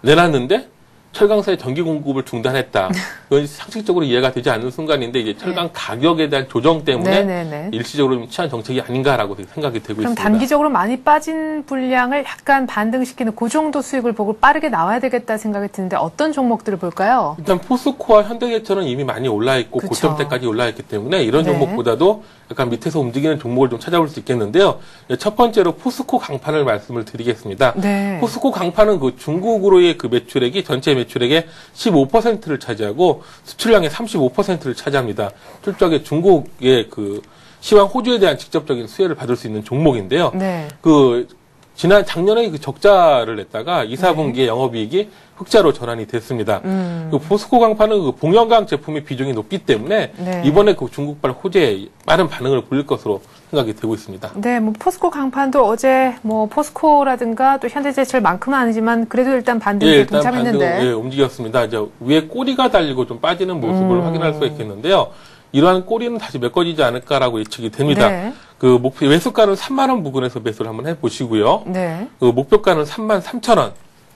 내놨는데 철강사의 전기 공급을 중단했다. 그건 상식적으로 이해가 되지 않는 순간인데 이제 철강 가격에 대한 조정 때문에 네네네. 일시적으로 좀 취한 정책이 아닌가라고 생각이 되고 그럼 있습니다. 단기적으로 많이 빠진 분량을 약간 반등시키는 그 정도 수익을 보고 빠르게 나와야 되겠다 생각이 드는데 어떤 종목들을 볼까요? 일단 포스코와 현대제철은 이미 많이 올라 있고 그쵸. 고점대까지 올라 있기 때문에 이런 네. 종목보다도 약간 밑에서 움직이는 종목을 좀 찾아볼 수 있겠는데요. 첫 번째로 포스코 강판을 말씀을 드리겠습니다. 네. 포스코 강판은 그 중국으로의 그 매출액이 전체 매출액의 15%를 차지하고 수출량의 35%를 차지합니다. 실적에 중국의 그 시황 호주에 대한 직접적인 수혜를 받을 수 있는 종목인데요. 네. 그 작년에 그 적자를 냈다가 2, 4분기에 영업이익이 흑자로 전환이 됐습니다. 그 포스코 강판은 그 봉연강 제품의 비중이 높기 때문에 네. 이번에 그 중국발 호재에 빠른 반응을 보일 것으로 생각이 되고 있습니다. 네, 뭐 포스코 강판도 어제 뭐 포스코라든가 또 현대제철만큼은 아니지만 그래도 일단 반등에 일단 동참했는데. 반등, 움직였습니다. 이제 위에 꼬리가 달리고 좀 빠지는 모습을 확인할 수가 있겠는데요. 이러한 꼬리는 다시 메꿔지지 않을까라고 예측이 됩니다. 네. 그 목표 매수가는 3만 원 부근에서 매수를 한번 해보시고요. 네. 그 목표가는 3만 3천 원.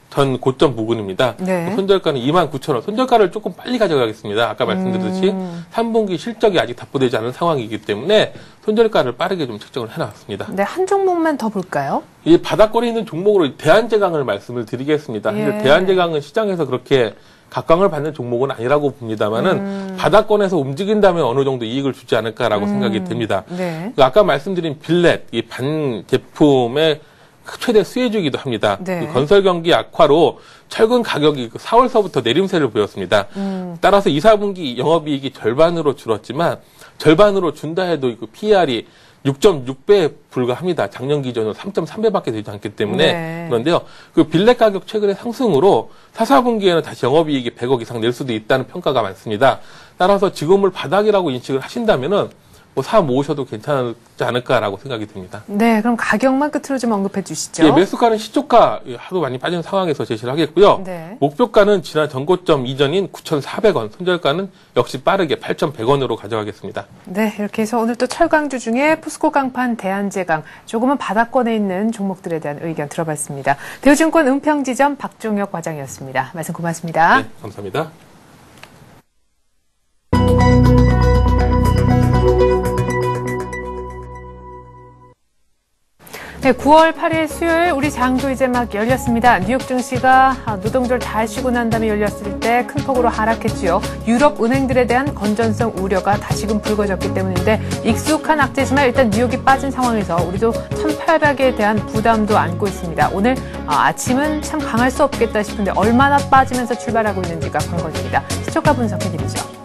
전 고점 부근입니다. 네. 손절가는 29,000원. 손절가를 조금 빨리 가져가겠습니다. 아까 말씀드렸듯이 3분기 실적이 아직 답보되지 않은 상황이기 때문에 손절가를 빠르게 좀 책정을 해놨습니다. 네, 한 종목만 더 볼까요? 이 바닥권에 있는 종목으로 대한제강을 말씀을 드리겠습니다. 예. 사실 대한제강은 시장에서 그렇게 각광을 받는 종목은 아니라고 봅니다만은 바닥권에서 움직인다면 어느 정도 이익을 주지 않을까라고 생각이 됩니다. 네. 아까 말씀드린 빌렛, 이 반 제품의 최대 수혜주기도 합니다. 네. 그 건설 경기 악화로 철근 가격이 4월서부터 내림세를 보였습니다. 따라서 2, 4분기 영업이익이 절반으로 줄었지만 절반으로 준다 해도 그 PER이 6.6배에 불과합니다. 작년 기준으로 3.3배밖에 되지 않기 때문에. 네. 그런데요, 그 빌렛 가격 최근의 상승으로 4, 4분기에는 다시 영업이익이 100억 이상 낼 수도 있다는 평가가 많습니다. 따라서 지금을 바닥이라고 인식을 하신다면은 뭐 사 모으셔도 괜찮지 않을까라고 생각이 듭니다. 네, 그럼 가격만 끝으로 좀 언급해 주시죠. 예, 매수가는 시초가 하도 많이 빠진 상황에서 제시를 하겠고요. 네. 목표가는 지난 전고점 이전인 9,400원, 손절가는 역시 빠르게 8,100원으로 가져가겠습니다. 네, 이렇게 해서 오늘 또 철강주 중에 포스코 강판, 대한제강, 조금은 바닥권에 있는 종목들에 대한 의견 들어봤습니다. 대우증권 은평지점 박종혁 과장이었습니다. 말씀 고맙습니다. 네, 감사합니다. 네, 9월 8일 수요일 우리 장도 이제 막 열렸습니다. 뉴욕 증시가 노동절 잘 쉬고 난 다음에 열렸을 때 큰 폭으로 하락했지요. 유럽 은행들에 대한 건전성 우려가 다시금 불거졌기 때문인데 익숙한 악재지만 일단 뉴욕이 빠진 상황에서 우리도 1,800에 대한 부담도 안고 있습니다. 오늘 아침은 참 강할 수 없겠다 싶은데 얼마나 빠지면서 출발하고 있는지가 관건입니다. 시초가 분석해드리죠.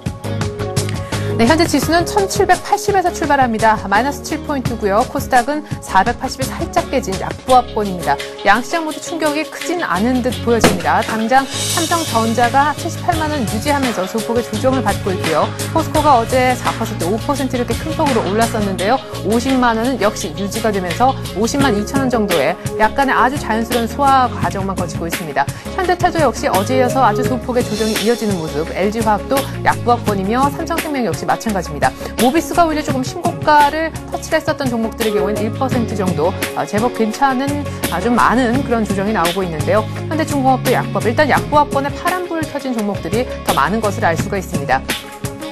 네, 현재 지수는 1780에서 출발합니다. 마이너스 7포인트고요. 코스닥은 480에 살짝 깨진 약보합권입니다. 양시장 모두 충격이 크진 않은 듯 보여집니다. 당장 삼성전자가 78만 원 유지하면서 소폭의 조정을 받고 있고요. 포스코가 어제 4%, 5% 이렇게 큰 폭으로 올랐었는데요. 50만 원은 역시 유지가 되면서 50만 2천 원 정도의 약간의 아주 자연스러운 소화 과정만 거치고 있습니다. 현대차도 역시 어제에 이어서 아주 소폭의 조정이 이어지는 모습. LG화학도 약보합권이며 삼성생명 역시 마찬가지입니다. 모비스가 오히려 조금 신고가를 터치를 했었던 종목들의 경우에는 1% 정도 제법 괜찮은 아주 많은 그런 조정이 나오고 있는데요. 현대중공업도 약보합, 일단 약보합권에 파란불 켜진 종목들이 더 많은 것을 알 수가 있습니다.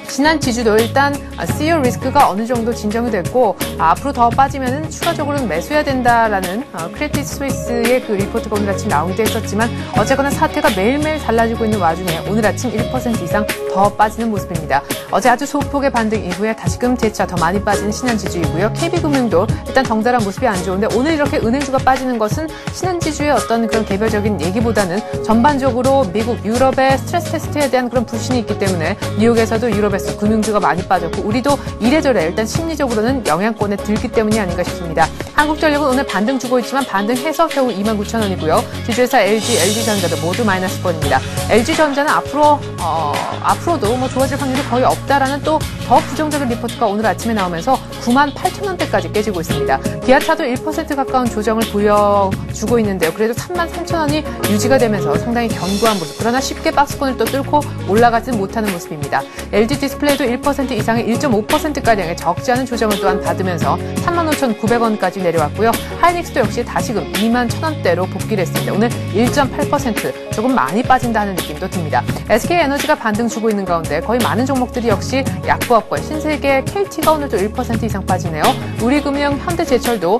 지난 지주도 일단 CEO 리스크가 어느 정도 진정이 됐고 앞으로 더 빠지면은 추가적으로는 매수해야 된다라는 크레딧 스위스의 그 리포트가 오늘 아침 나오기도 했었지만 어쨌거나 사태가 매일매일 달라지고 있는 와중에 오늘 아침 1% 이상 더 빠지는 모습입니다. 어제 아주 소폭의 반등 이후에 다시금 재차 더 많이 빠지는 신한지주이고요. KB금융도 일단 덩달아 모습이 안 좋은데 오늘 이렇게 은행주가 빠지는 것은 신한지주의 어떤 그런 개별적인 얘기보다는 전반적으로 미국, 유럽의 스트레스 테스트에 대한 그런 불신이 있기 때문에 뉴욕에서도 유럽에서 금융주가 많이 빠졌고 우리도 이래저래 일단 심리적으로는 영향권에 들기 때문이 아닌가 싶습니다. 한국전력은 오늘 반등 주고 있지만 반등해서 겨우 29,000원이고요. 지주회사 LG, LG전자도 모두 마이너스권입니다. LG전자는 앞으로도 뭐 좋아질 확률이 거의 없다라는 또 더 부정적인 리포트가 오늘 아침에 나오면서 98,000원대까지 깨지고 있습니다. 기아차도 1% 가까운 조정을 보여주고 있는데요. 그래도 33,000원이 유지가 되면서 상당히 견고한 모습. 그러나 쉽게 박스권을 또 뚫고 올라가지 못하는 모습입니다. LG 디스플레이도 1% 이상의 1.5%가량의 적지 않은 조정을 또한 받으면서 35,900원까지 내려왔고요. 하이닉스도 역시 다시금 21,000원대로 복귀를 했습니다. 오늘 1.8% 조금 많이 빠진다는 느낌도 듭니다. SK에너지가 반등 주고 있는 가운데 거의 많은 종목들이 역시 약보합권, 신세계, KT가 오늘도 1% 이상 빠지네요. 우리금융, 현대제철도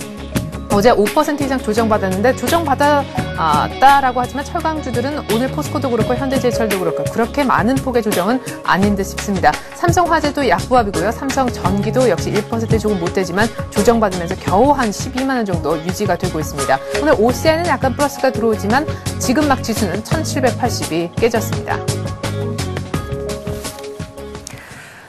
어제 5% 이상 조정받았는데 조정받았다라고 하지만 철강주들은 오늘 포스코도 그렇고 현대제철도 그렇고 그렇게 많은 폭의 조정은 아닌 듯 싶습니다. 삼성화재도 약보합이고요. 삼성전기도 역시 1% 조금 못 되지만 조정받으면서 겨우 한 12만 원 정도 유지가 되고 있습니다. 오늘 OCI는 약간 플러스가 들어오지만 지금 막 지수는 1780이 깨졌습니다.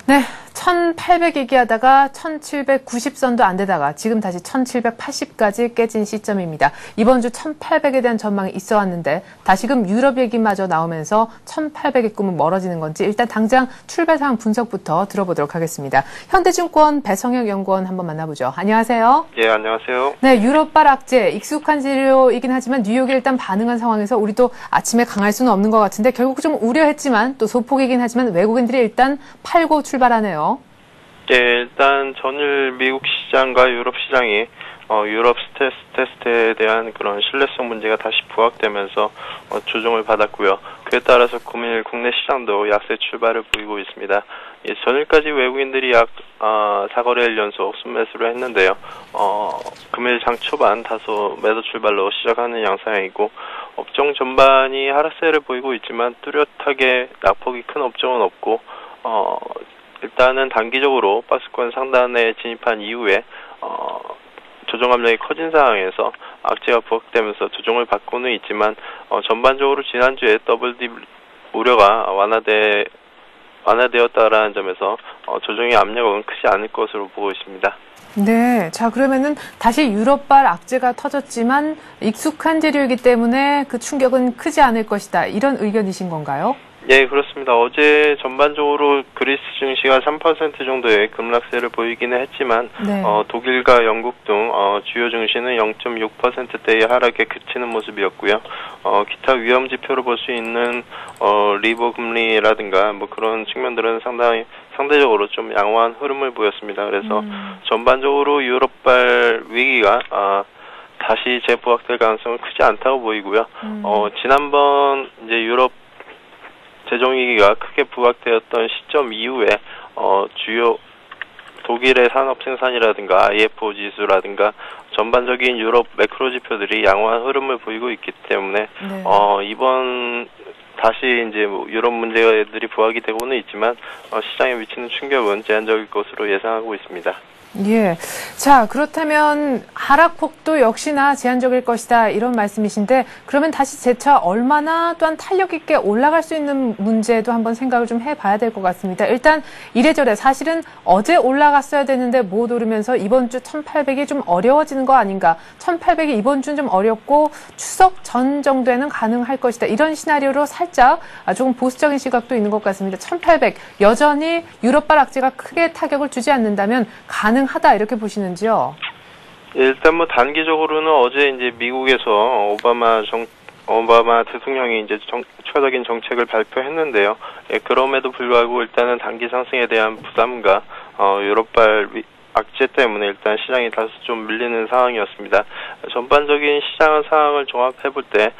네. 1,800 얘기하다가 1,790선도 안 되다가 지금 다시 1,780까지 깨진 시점입니다. 이번 주 1,800에 대한 전망이 있어 왔는데 다시금 유럽 얘기마저 나오면서 1,800의 꿈은 멀어지는 건지 일단 당장 출발 상황 분석부터 들어보도록 하겠습니다. 현대증권 배성혁 연구원 한번 만나보죠. 안녕하세요. 예, 안녕하세요. 네, 유럽발 악재 익숙한 재료이긴 하지만 뉴욕에 일단 반응한 상황에서 우리도 아침에 강할 수는 없는 것 같은데 결국 좀 우려했지만 또 소폭이긴 하지만 외국인들이 일단 팔고 출발하네요. 예, 일단 전일 미국 시장과 유럽 시장이 유럽 스트레스 테스트에 대한 그런 신뢰성 문제가 다시 부각되면서 조정을 받았고요. 그에 따라서 금일 국내 시장도 약세 출발을 보이고 있습니다. 예, 전일까지 외국인들이 약 4거래일 연속 순매수를 했는데요. 금일 장 초반 다소 매도 출발로 시작하는 양상이고 업종 전반이 하락세를 보이고 있지만 뚜렷하게 낙폭이 큰 업종은 없고 일단은 단기적으로 박스권 상단에 진입한 이후에 조정 압력이 커진 상황에서 악재가 부각되면서 조정을 받고는 있지만 전반적으로 지난주에 WD 우려가 완화되었다라는 점에서 조정의 압력은 크지 않을 것으로 보고 있습니다. 네. 자, 그러면은 다시 유럽발 악재가 터졌지만 익숙한 재료이기 때문에 그 충격은 크지 않을 것이다. 이런 의견이신 건가요? 예, 그렇습니다. 어제 전반적으로 그리스 증시가 3% 정도의 급락세를 보이기는 했지만 네. 독일과 영국 등 주요 증시는 0.6%대의 하락에 그치는 모습이었고요. 기타 위험 지표로 볼 수 있는 리보 금리라든가 뭐 그런 측면들은 상대적으로 좀 양호한 흐름을 보였습니다. 그래서 전반적으로 유럽발 위기가 다시 재부각될 가능성은 크지 않다고 보이고요. 지난번 이제 유럽 재정위기가 크게 부각되었던 시점 이후에 주요 독일의 산업 생산이라든가 IFO 지수라든가 전반적인 유럽 매크로 지표들이 양호한 흐름을 보이고 있기 때문에 네. 이번 다시 이제 유럽 문제들이 부각이 되고는 있지만 시장에 미치는 충격은 제한적일 것으로 예상하고 있습니다. 예. 자, 그렇다면 하락폭도 역시나 제한적일 것이다. 이런 말씀이신데 그러면 다시 재차 얼마나 또한 탄력 있게 올라갈 수 있는 문제도 한번 생각을 좀 해봐야 될 것 같습니다. 일단 이래저래 사실은 어제 올라갔어야 되는데 못 오르면서 이번 주 1800이 좀 어려워지는 거 아닌가. 1800이 이번 주는 좀 어렵고 추석 전 정도에는 가능할 것이다. 이런 시나리오로 살짝 조금 보수적인 시각도 있는 것 같습니다. 1800 여전히 유럽발 악재가 크게 타격을 주지 않는다면 가능하다 이렇게 보시는지요? 예, 일단 뭐 단기적으로는 어제 이제 미국에서 오바마 대통령이 이제 추가적인 정책을 발표했는데요. 예, 그럼에도 불구하고 일단은 단기 상승에 대한 부담과 유럽발 악재 때문에 일단 시장이 다소 좀 밀리는 상황이었습니다. 전반적인 시장 상황을 종합해 볼 때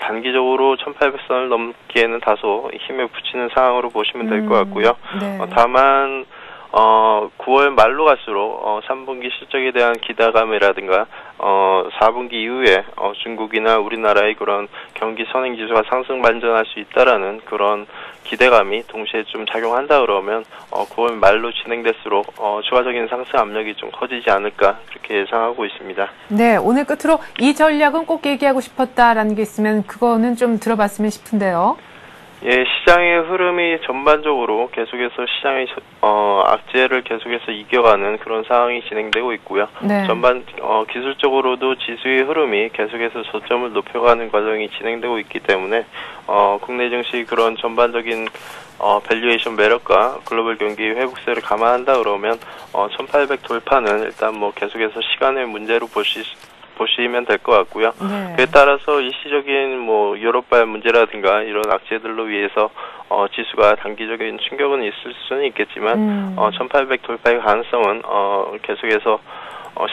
단기적으로 1800선을 넘기에는 다소 힘에 부치는 상황으로 보시면 될 것 같고요. 네. 다만 9월 말로 갈수록 3분기 실적에 대한 기대감이라든가 4분기 이후에 중국이나 우리나라의 그런 경기 선행 지수가 상승 반전할 수 있다라는 그런 기대감이 동시에 좀 작용한다 그러면 9월 말로 진행될수록 추가적인 상승 압력이 좀 커지지 않을까 그렇게 예상하고 있습니다. 네, 오늘 끝으로 이 전략은 꼭 얘기하고 싶었다라는 게 있으면 그거는 좀 들어봤으면 싶은데요. 예, 시장의 흐름이 전반적으로 계속해서 시장의 악재를 계속해서 이겨가는 그런 상황이 진행되고 있고요. 네. 기술적으로도 지수의 흐름이 계속해서 저점을 높여가는 과정이 진행되고 있기 때문에 국내 증시 그런 전반적인 밸류에이션 매력과 글로벌 경기 회복세를 감안한다 그러면 1800 돌파는 일단 뭐 계속해서 시간의 문제로 보시면 될 것 같고요. 네. 그에 따라서 일시적인 뭐 유럽발 문제라든가 이런 악재들로 위해서 지수가 단기적인 충격은 있을 수는 있겠지만 1800 돌파의 가능성은 계속해서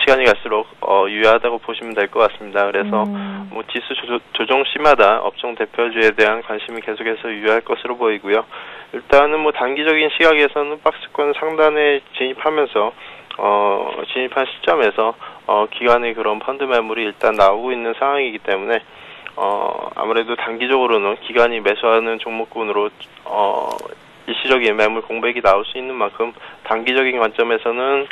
시간이 갈수록 유효하다고 보시면 될 것 같습니다. 그래서 뭐 지수 조정 시마다 업종 대표주에 대한 관심이 계속해서 유효할 것으로 보이고요. 일단은 뭐 단기적인 시각에서는 박스권 상단에 진입한 시점에서 기관의 그런 펀드 매물이 일단 나오고 있는 상황이기 때문에 아무래도 단기적으로는 기관이 매수하는 종목군으로 일시적인 매물 공백이 나올 수 있는 만큼 단기적인 관점에서는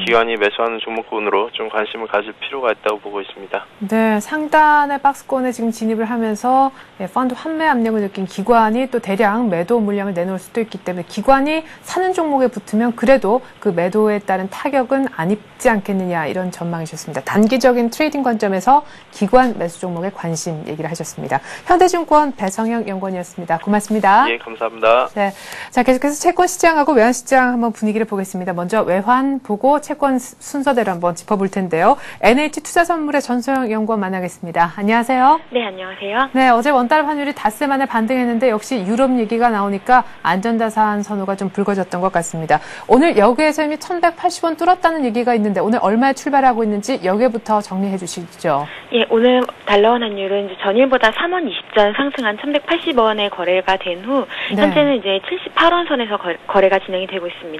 기관이 매수하는 종목군으로 좀 관심을 가질 필요가 있다고 보고 있습니다. 네, 상단의 박스권에 지금 진입을 하면서 펀드 환매 압력을 느낀 기관이 또 대량 매도 물량을 내놓을 수도 있기 때문에 기관이 사는 종목에 붙으면 그래도 그 매도에 따른 타격은 안 입지 않겠느냐 이런 전망이셨습니다. 단기적인 트레이딩 관점에서 기관 매수 종목에 관심 얘기를 하셨습니다. 현대증권 배성영 연구원이었습니다. 고맙습니다. 예, 감사합니다. 네, 자 계속해서 채권 시장하고 외환 시장 한번 분위기를 보겠습니다. 먼저 외환 보고 채권 순서대로 한번 짚어볼 텐데요. NH투자선물의 전소영 연구원 만나겠습니다. 안녕하세요. 네, 안녕하세요. 네, 어제 원달러 환율이 닷새 만에 반등했는데 역시 유럽 얘기가 나오니까 안전자산 선호가 좀 불거졌던 것 같습니다. 오늘 여기에서 이미 1180원 뚫었다는 얘기가 있는데 오늘 얼마에 출발하고 있는지 여기부터 정리해 주시죠. 예, 오늘 달러원 환율은 이제 전일보다 3원 20전 상승한 1180원에 거래가 된 후 현재는 이제 78원 선에서 거래가 진행이 되고 있습니다.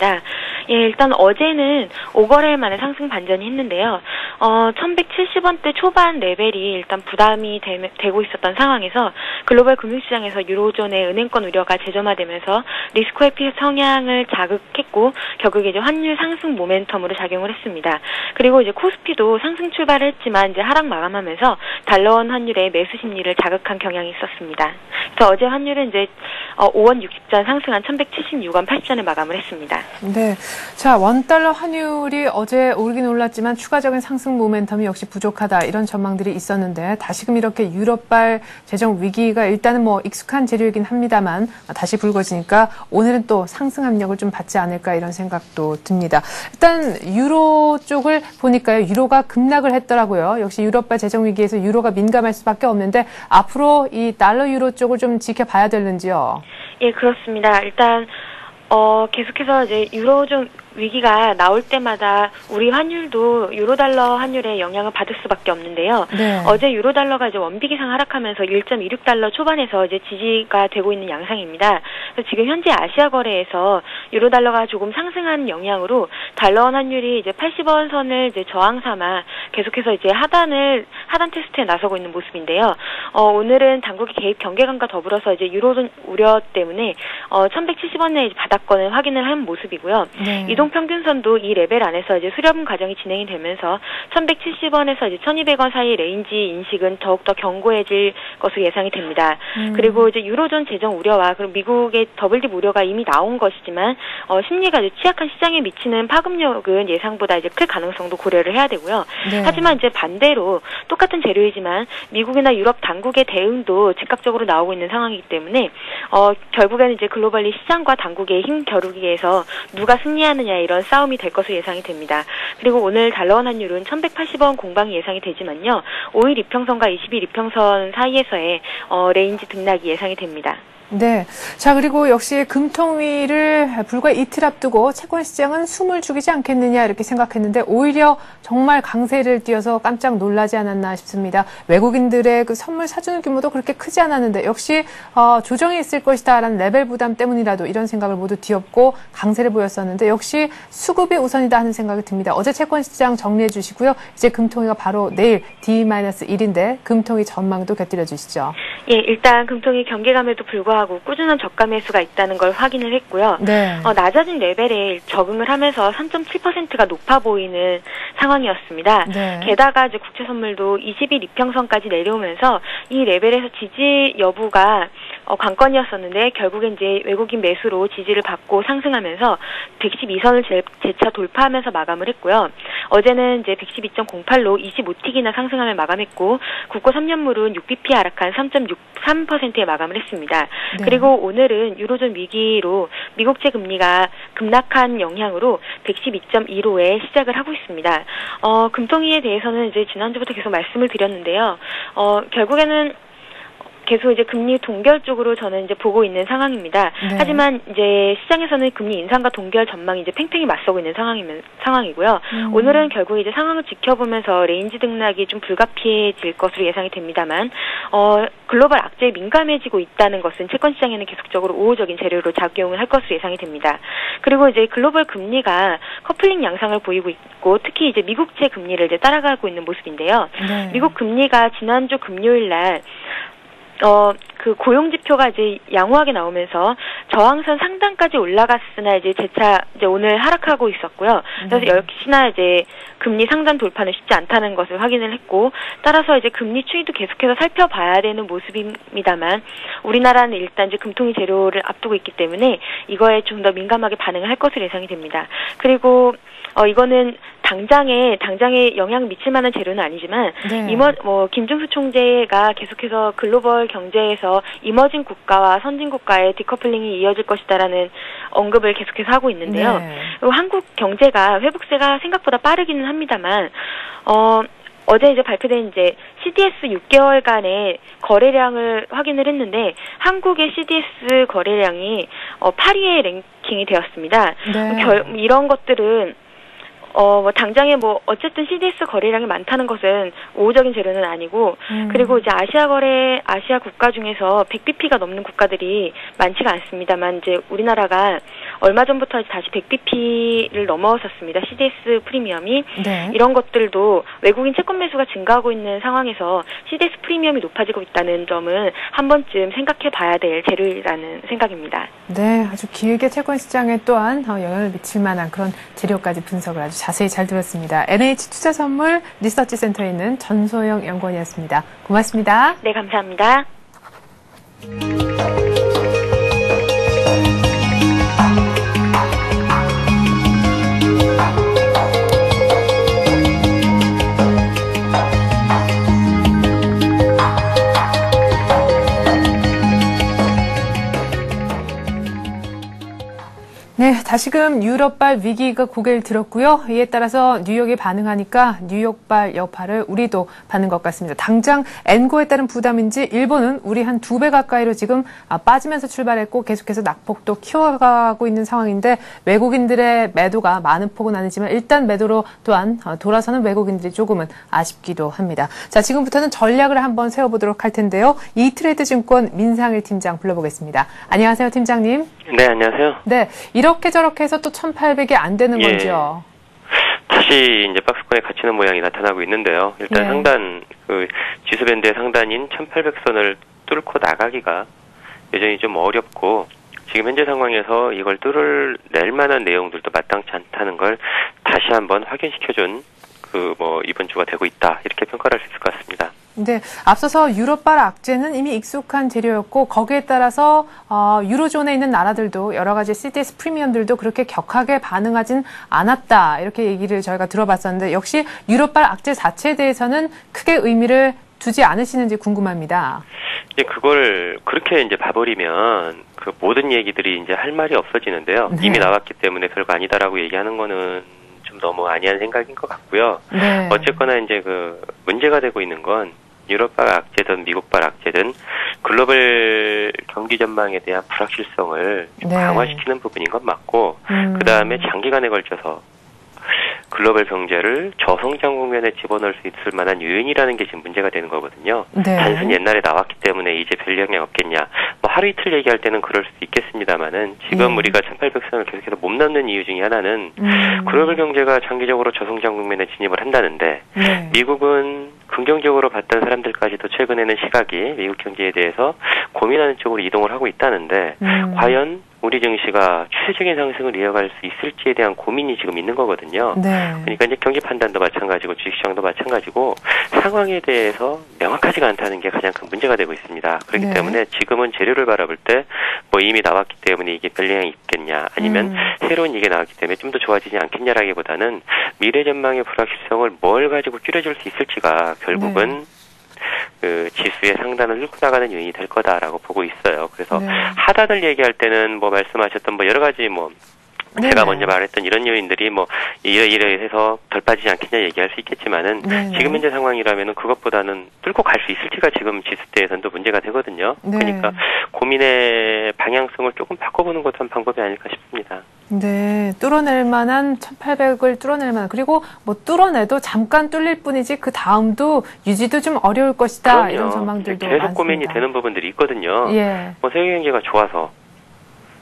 예, 일단 어제는 5거래일 만에 상승 반전이 했는데요. 1170원대 초반 레벨이 일단 부담이 되고 있었던 상황에서 글로벌 금융시장에서 유로존의 은행권 우려가 재점화되면서 리스크 회피 성향을 자극했고 결국에 이제 환율 상승 모멘텀으로 작용을 했습니다. 그리고 이제 코스피도 상승 출발을 했지만 이제 하락 마감하면서 달러원 환율의 매수 심리를 자극한 경향이 있었습니다. 그래서 어제 환율은 이제 5원 60전 상승한 1176원 80전에 마감을 했습니다. 네. 자, 원달러 환율이 어제 오르긴 올랐지만 추가적인 상승 모멘텀이 역시 부족하다. 이런 전망들이 있었는데 다시금 이렇게 유럽발 재정 위기가 일단은 뭐 익숙한 재료이긴 합니다만 다시 불거지니까 오늘은 또 상승 압력을 좀 받지 않을까 이런 생각도 듭니다. 일단 유로 쪽을 보니까요. 유로가 급락을 했더라고요. 역시 유럽발 재정 위기에서 유로가 민감할 수밖에 없는데 앞으로 이 달러 유로 쪽을 좀 지켜봐야 되는지요? 예, 그렇습니다. 일단 계속해서 이제 유로존 위기가 나올 때마다 우리 환율도 유로달러 환율에 영향을 받을 수밖에 없는데요. 네. 어제 유로달러가 이제 원비기상 하락하면서 1.26달러 초반에서 이제 지지가 되고 있는 양상입니다. 그래서 지금 현재 아시아 거래에서 유로달러가 조금 상승한 영향으로 달러원 환율이 이제 80원 선을 이제 저항 삼아 계속해서 이제 하단 테스트에 나서고 있는 모습인데요. 오늘은 당국의 개입 경계감과 더불어서 이제 유로존 우려 때문에 1170원 내에 바닥권을 확인을 한 모습이고요. 네. 이동평균선도 이 레벨 안에서 이제 수렴 과정이 진행이 되면서 1170원에서 이제 1200원 사이 레인지 인식은 더욱더 견고해질 것으로 예상이 됩니다. 그리고 이제 유로존 재정 우려와 그리고 미국의 더블딥 우려가 이미 나온 것이지만 심리가 이제 취약한 시장에 미치는 파급력은 예상보다 이제 클 가능성도 고려를 해야 되고요. 네. 하지만 이제 반대로 똑같은 재료이지만 미국이나 유럽 당국의 대응도 즉각적으로 나오고 있는 상황이기 때문에 결국에는 이제 글로벌리 시장과 당국의 힘 겨루기에서 누가 승리하느냐 이런 싸움이 될 것으로 예상이 됩니다. 그리고 오늘 달러원 환율은 1180원 공방이 예상이 되지만요. 5일 이평선과 20일 이평선 사이에서의 레인지 등락이 예상이 됩니다. 네. 자, 그리고 역시 금통위를 불과 이틀 앞두고 채권 시장은 숨을 죽이지 않겠느냐 이렇게 생각했는데 오히려 정말 강세를 띄어서 깜짝 놀라지 않았나 싶습니다. 외국인들의 그 선물 사주는 규모도 그렇게 크지 않았는데 역시 조정이 있을 것이다라는 레벨 부담 때문이라도 이런 생각을 모두 뒤엎고 강세를 보였었는데 역시 수급이 우선이다 하는 생각이 듭니다. 어제 채권 시장 정리해 주시고요. 이제 금통위가 바로 내일 D-1인데 금통위 전망도 곁들여 주시죠. 예, 일단 금통위 경계감에도 불구하고 꾸준한 저가 매수가 있다는 걸 확인을 했고요. 네. 낮아진 레벨에 적응을 하면서 3.7%가 높아 보이는 상황이었습니다. 네. 게다가 이제 국채 선물도 20일 이평선까지 내려오면서 이 레벨에서 지지 여부가 관건이었었는데 결국엔 이제 외국인 매수로 지지를 받고 상승하면서 112선을 재차 돌파하면서 마감을 했고요. 어제는 이제 112.08로 25틱이나 상승하며 마감했고 국고 3년물은 6bp 하락한 3.63%에 마감을 했습니다. 네. 그리고 오늘은 유로존 위기로 미국채 금리가 급락한 영향으로 112.15에 시작을 하고 있습니다. 금통위에 대해서는 이제 지난주부터 계속 말씀을 드렸는데요. 결국에는 계속 이제 금리 동결 쪽으로 저는 이제 보고 있는 상황입니다. 네. 하지만 이제 시장에서는 금리 인상과 동결 전망이 이제 팽팽히 맞서고 있는 상황이고요. 오늘은 결국 이제 상황을 지켜보면서 레인지 등락이 좀 불가피해질 것으로 예상이 됩니다만, 글로벌 악재에 민감해지고 있다는 것은 채권 시장에는 계속적으로 우호적인 재료로 작용을 할 것으로 예상이 됩니다. 그리고 이제 글로벌 금리가 커플링 양상을 보이고 있고, 특히 이제 미국채 금리를 이제 따라가고 있는 모습인데요. 네. 미국 금리가 지난주 금요일 날 그 고용 지표가 이제 양호하게 나오면서 저항선 상단까지 올라갔으나 이제 재차 이제 오늘 하락하고 있었고요. 그래서 역시나 이제 금리 상단 돌파는 쉽지 않다는 것을 확인을 했고, 따라서 이제 금리 추이도 계속해서 살펴봐야 되는 모습입니다만, 우리나라는 일단 이제 금통위 재료를 앞두고 있기 때문에 이거에 좀 더 민감하게 반응을 할 것으로 예상이 됩니다. 그리고 이거는 당장에 영향을 미칠 만한 재료는 아니지만, 네. 김중수 총재가 계속해서 글로벌 경제에서 이머징 국가와 선진 국가의 디커플링이 이어질 것이다라는 언급을 계속해서 하고 있는데요. 네. 그리고 한국 경제가 회복세가 생각보다 빠르기는 합니다만, 어제 이제 발표된 이제 CDS 6개월간의 거래량을 확인을 했는데, 한국의 CDS 거래량이 8위에 랭킹이 되었습니다. 네. 이런 것들은 당장에 어쨌든 CDS 거래량이 많다는 것은 우호적인 재료는 아니고, 그리고 이제 아시아 국가 중에서 100bp가 넘는 국가들이 많지가 않습니다만, 이제 우리나라가 얼마 전부터 다시 100bp를 넘어섰습니다. CDS 프리미엄이. 네. 이런 것들도 외국인 채권 매수가 증가하고 있는 상황에서 CDS 프리미엄이 높아지고 있다는 점은 한 번쯤 생각해 봐야 될 재료라는 생각입니다. 네, 아주 길게 채권 시장에 또한 영향을 미칠 만한 그런 재료까지 분석을 아주 자세히 잘 들었습니다. NH투자선물 리서치센터에 있는 전소영 연구원이었습니다. 고맙습니다. 네, 감사합니다. 네, 다시금 유럽발 위기가 고개를 들었고요. 이에 따라서 뉴욕이 반응하니까 뉴욕발 여파를 우리도 받는 것 같습니다. 당장 엔고에 따른 부담인지 일본은 우리 한 2배 가까이로 지금 빠지면서 출발했고 계속해서 낙폭도 키워가고 있는 상황인데 외국인들의 매도가 많은 폭은 아니지만 일단 매도로 또한 돌아서는 외국인들이 조금은 아쉽기도 합니다. 자, 지금부터는 전략을 한번 세워보도록 할 텐데요. 이트레이드 증권 민상일 팀장 불러보겠습니다. 안녕하세요, 팀장님. 네, 안녕하세요. 네, 이렇게 저렇게 해서 또 1,800이 안 되는 건지요? 다시 이제 박스권에 갇히는 모양이 나타나고 있는데요. 일단 상단, 지수밴드의 상단인 1,800선을 뚫고 나가기가 여전히 좀 어렵고, 지금 현재 상황에서 이걸 뚫어낼 만한 내용들도 마땅치 않다는 걸 다시 한번 확인시켜준 이번 주가 되고 있다. 이렇게 평가를 할 수 있을 것 같습니다. 네, 앞서서 유럽발 악재는 이미 익숙한 재료였고 거기에 따라서 유로존에 있는 나라들도 여러 가지 CDS 프리미엄들도 그렇게 격하게 반응하진 않았다. 이렇게 얘기를 저희가 들어봤었는데 역시 유럽발 악재 자체에 대해서는 크게 의미를 두지 않으시는지 궁금합니다. 이제 그걸 그렇게 이제 봐버리면 그 모든 얘기들이 이제 할 말이 없어지는데요. 네. 이미 나왔기 때문에 별거 아니다라고 얘기하는 거는 좀 너무 아니한 생각인 것 같고요. 네. 어쨌거나 이제 문제가 되고 있는 건 유럽발 악재든 미국발 악재든 글로벌 경기 전망에 대한 불확실성을 좀 강화시키는 부분인 건 맞고 그 다음에 장기간에 걸쳐서 글로벌 경제를 저성장 국면에 집어넣을 수 있을 만한 요인이라는 게 지금 문제가 되는 거거든요. 네. 단순히 옛날에 나왔기 때문에 이제 별 영향 없겠냐. 하루 이틀 얘기할 때는 그럴 수도 있겠습니다만은 지금 우리가 1,800선을 계속해서 못 넘는 이유 중에 하나는 글로벌 경제가 장기적으로 저성장 국면에 진입을 한다는데 미국은 긍정적으로 봤던 사람들까지도 최근에는 시각이 미국 경제에 대해서 고민하는 쪽으로 이동을 하고 있다는데 과연 우리 증시가 추세적인 상승을 이어갈 수 있을지에 대한 고민이 지금 있는 거거든요. 네. 그러니까 이제 경기 판단도 마찬가지고 주식시장도 마찬가지고 상황에 대해서 명확하지가 않다는 게 가장 큰 문제가 되고 있습니다. 그렇기 때문에 지금은 재료를 바라볼 때 이미 나왔기 때문에 이게 별 영향이 있겠냐 아니면 새로운 이게 나왔기 때문에 좀 더 좋아지지 않겠냐라기보다는 미래 전망의 불확실성을 뭘 가지고 줄여줄 수 있을지가 결국은 지수의 상단을 뚫고 나가는 요인이 될 거다라고 보고 있어요. 그래서 하단을 얘기할 때는 말씀하셨던 여러 가지 제가 먼저 말했던 이런 요인들이 이러해서 덜 빠지지 않겠냐 얘기할 수 있겠지만은 지금 현재 상황이라면은 그것보다는 뚫고 갈 수 있을지가 지금 지수대에서는 또 문제가 되거든요. 그러니까 고민의 방향성을 조금 바꿔보는 것도 한 방법이 아닐까 싶습니다. 네, 뚫어낼 만한 1,800을 뚫어낼 만한 그리고 뚫어내도 잠깐 뚫릴 뿐이지 그 다음도 유지도 좀 어려울 것이다. 그럼요. 이런 전망들도 계속 많습니다. 고민이 되는 부분들이 있거든요. 세계 경제가 좋아서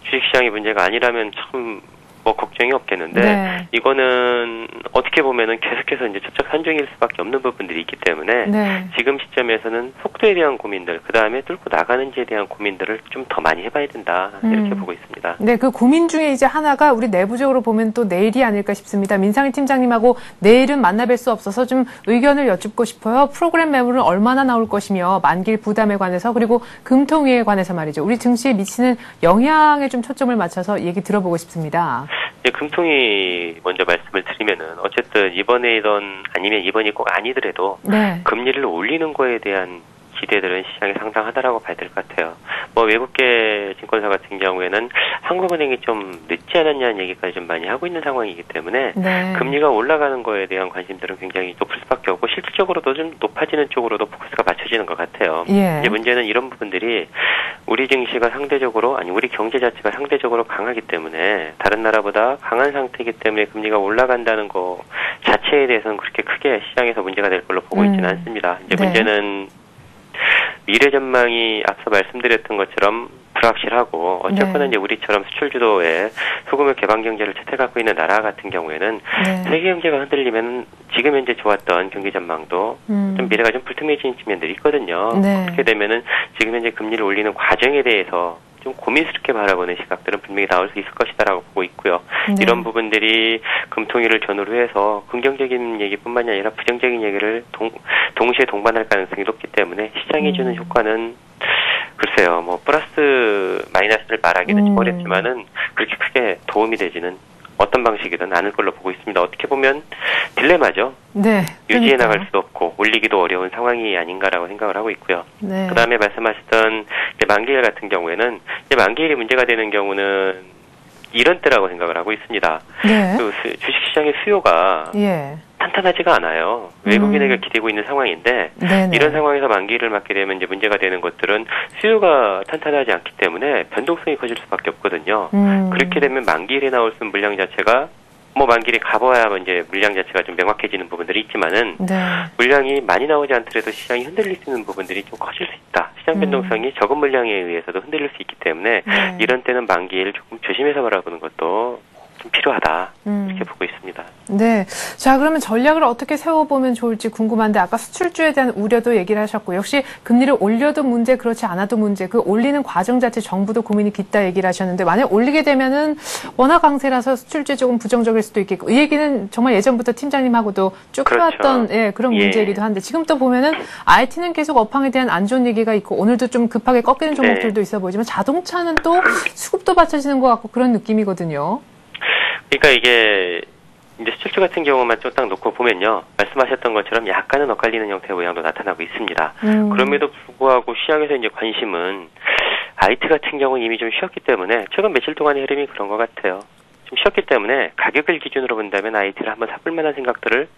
주식시장이 문제가 아니라면 참 걱정이 없겠는데 이거는 어떻게 보면은 계속해서 이제 저쪽 산중일 수밖에 없는 부분들이 있기 때문에 지금 시점에서는 속도에 대한 고민들 그 다음에 뚫고 나가는지에 대한 고민들을 좀 더 많이 해봐야 된다 이렇게 보고 있습니다. 네, 그 고민 중에 이제 하나가 우리 내부적으로 보면 또 내일이 아닐까 싶습니다. 민상일 팀장님하고 내일은 만나뵐 수 없어서 좀 의견을 여쭙고 싶어요. 프로그램 매물은 얼마나 나올 것이며 만기일 부담에 관해서 그리고 금통위에 관해서 말이죠. 우리 증시에 미치는 영향에 좀 초점을 맞춰서 얘기 들어보고 싶습니다. 금통위 먼저 말씀을 드리면은 어쨌든 이번이든 아니면 이번이 꼭 아니더라도 금리를 올리는 거에 대한 기대들은 시장에 상당하다라고 봐야 될 것 같아요. 외국계 증권사 같은 경우에는 한국은행이 좀 늦지 않았냐는 얘기까지 좀 많이 하고 있는 상황이기 때문에 금리가 올라가는 거에 대한 관심들은 굉장히 높을 수밖에 없고 실질적으로도 좀 높아지는 쪽으로도 포커스가 맞춰지는 것 같아요. 이제 문제는 이런 부분들이 우리 증시가 상대적으로 우리 경제 자체가 상대적으로 강하기 때문에 다른 나라보다 강한 상태이기 때문에 금리가 올라간다는 거 자체에 대해서는 그렇게 크게 시장에서 문제가 될 걸로 보고 있지는 않습니다. 이제 문제는 미래 전망이 앞서 말씀드렸던 것처럼 불확실하고 어쨌거나 이제 우리처럼 수출 주도의 소규모 개방 경제를 채택하고 있는 나라 같은 경우에는 세계 경제가 흔들리면 지금 현재 좋았던 경기 전망도 좀 미래가 좀 불투명해지는 측면들이 있거든요. 그렇게 되면은 지금 현재 금리를 올리는 과정에 대해서 좀 고민스럽게 바라보는 시각들은 분명히 나올 수 있을 것이다라고 보고 있고요. 이런 부분들이 금통위를 전후로 해서 긍정적인 얘기뿐만이 아니라 부정적인 얘기를 동시에 동반할 가능성이 높기 때문에 시장이 주는 효과는 글쎄요, 뭐 플러스 마이너스를 말하기는 좀 어렵지만은 그렇게 크게 도움이 되지는 어떤 방식이든 않을 걸로 보고 있습니다. 어떻게 보면 딜레마죠. 네. 유지해 나갈 수도 없고 올리기도 어려운 상황이 아닌가라고 생각을 하고 있고요. 네. 그다음에 말씀하셨던 만기일 같은 경우에는 만기일이 문제가 되는 경우는 이런 때라고 생각을 하고 있습니다. 네. 그 주식시장의 수요가 탄탄하지가 않아요. 외국인에게 기대고 있는 상황인데 네네. 이런 상황에서 만기일을 맞게 되면 이제 문제가 되는 것들은 수요가 탄탄하지 않기 때문에 변동성이 커질 수밖에 없거든요. 그렇게 되면 만기일에 나올 수 있는 물량 자체가 뭐 만기일이 가봐야 이제 물량 자체가 좀 명확해지는 부분들이 있지만은 물량이 많이 나오지 않더라도 시장이 흔들릴 수 있는 부분들이 좀 커질 수 있다. 시장 변동성이 적은 물량에 의해서도 흔들릴 수 있기 때문에 이런 때는 만기일 조금 조심해서 바라보는 것도 좀 필요하다 이렇게 보고 있습니다. 네, 자 그러면 전략을 어떻게 세워보면 좋을지 궁금한데 아까 수출주에 대한 우려도 얘기를 하셨고 역시 금리를 올려도 문제 그렇지 않아도 문제 그 올리는 과정 자체 정부도 고민이 깊다 얘기를 하셨는데 만약 올리게 되면은 워낙 강세라서 수출주에 조금 부정적일 수도 있겠고 이 얘기는 정말 예전부터 팀장님하고도 쭉 해왔던 그런 문제이기도 한데 지금 또 보면은 IT는 계속 업황에 대한 안 좋은 얘기가 있고 오늘도 좀 급하게 꺾이는 종목들도 있어 보이지만 자동차는 또 수급도 받쳐지는 것 같고 그런 느낌이거든요. 그러니까 이게 이제 수출주 같은 경우만 좀 딱 놓고 보면요. 말씀하셨던 것처럼 약간은 엇갈리는 형태의 모양도 나타나고 있습니다. 그럼에도 불구하고 시장에서 이제 관심은 IT 같은 경우는 이미 좀 쉬었기 때문에 최근 며칠 동안의 흐름이 그런 것 같아요. 좀 쉬었기 때문에 가격을 기준으로 본다면 IT를 한번 사볼 만한 생각들을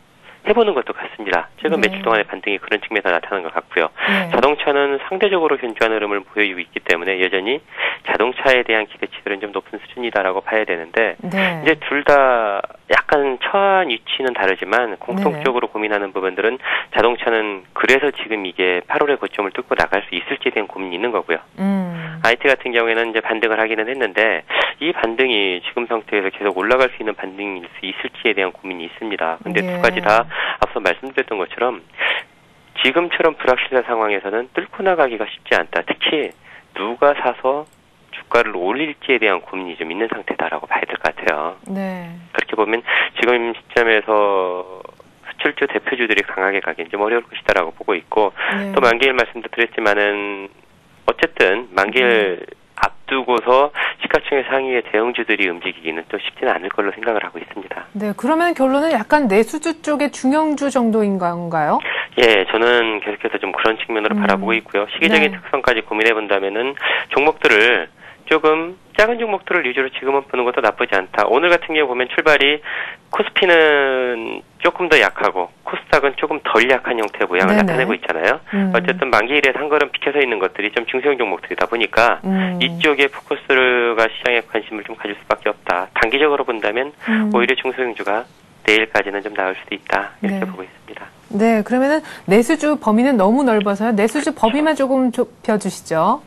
해보는 것도 같습니다. 최근 며칠 동안의 반등이 그런 측면에서 나타나는 것 같고요. 자동차는 상대적으로 견조한 흐름을 보여주고 있기 때문에 여전히 자동차에 대한 기대치들은 좀 높은 수준이다라고 봐야 되는데 이제 둘 다 약간 처한 위치는 다르지만 공통적으로 고민하는 부분들은 자동차는 그래서 지금 이게 8월의 고점을 뚫고 나갈 수 있을지에 대한 고민이 있는 거고요. IT 같은 경우에는 이제 반등을 하기는 했는데 이 반등이 지금 상태에서 계속 올라갈 수 있는 반등일 수 있을지에 대한 고민이 있습니다. 근데 두 가지 다 앞서 말씀드렸던 것처럼 지금처럼 불확실한 상황에서는 뚫고 나가기가 쉽지 않다. 특히 누가 사서 주가를 올릴지에 대한 고민이 좀 있는 상태다라고 봐야 될 것 같아요. 네. 그렇게 보면 지금 시점에서 수출주 대표주들이 강하게 가긴 좀 어려울 것이다라고 보고 있고 또 만기일 말씀도 드렸지만은 어쨌든 만기일 앞두고서 시가총액 상위의 대형주들이 움직이기는 또 쉽지는 않을 걸로 생각을 하고 있습니다. 네, 그러면 결론은 약간 내수주 쪽의 중형주 정도인 건가요? 예, 저는 계속해서 좀 그런 측면으로 바라보고 있고요. 시기적인 특성까지 고민해 본다면은 종목들을 조금 작은 종목들을 위주로 지금은 보는 것도 나쁘지 않다. 오늘 같은 경우 보면 출발이 코스피는 조금 더 약하고 코스닥은 조금 덜 약한 형태의 모양을 나타내고 있잖아요. 어쨌든 만기일에 한 걸음 비켜서 있는 것들이 좀 중소형 종목들이다 보니까 이쪽에 포커스가 시장에 관심을 좀 가질 수밖에 없다. 단기적으로 본다면 오히려 중소형주가 내일까지는 좀 나올 수도 있다. 이렇게 보고 있습니다. 네, 그러면은 내수주 범위는 너무 넓어서요. 내수주 범위만 조금 좁혀주시죠.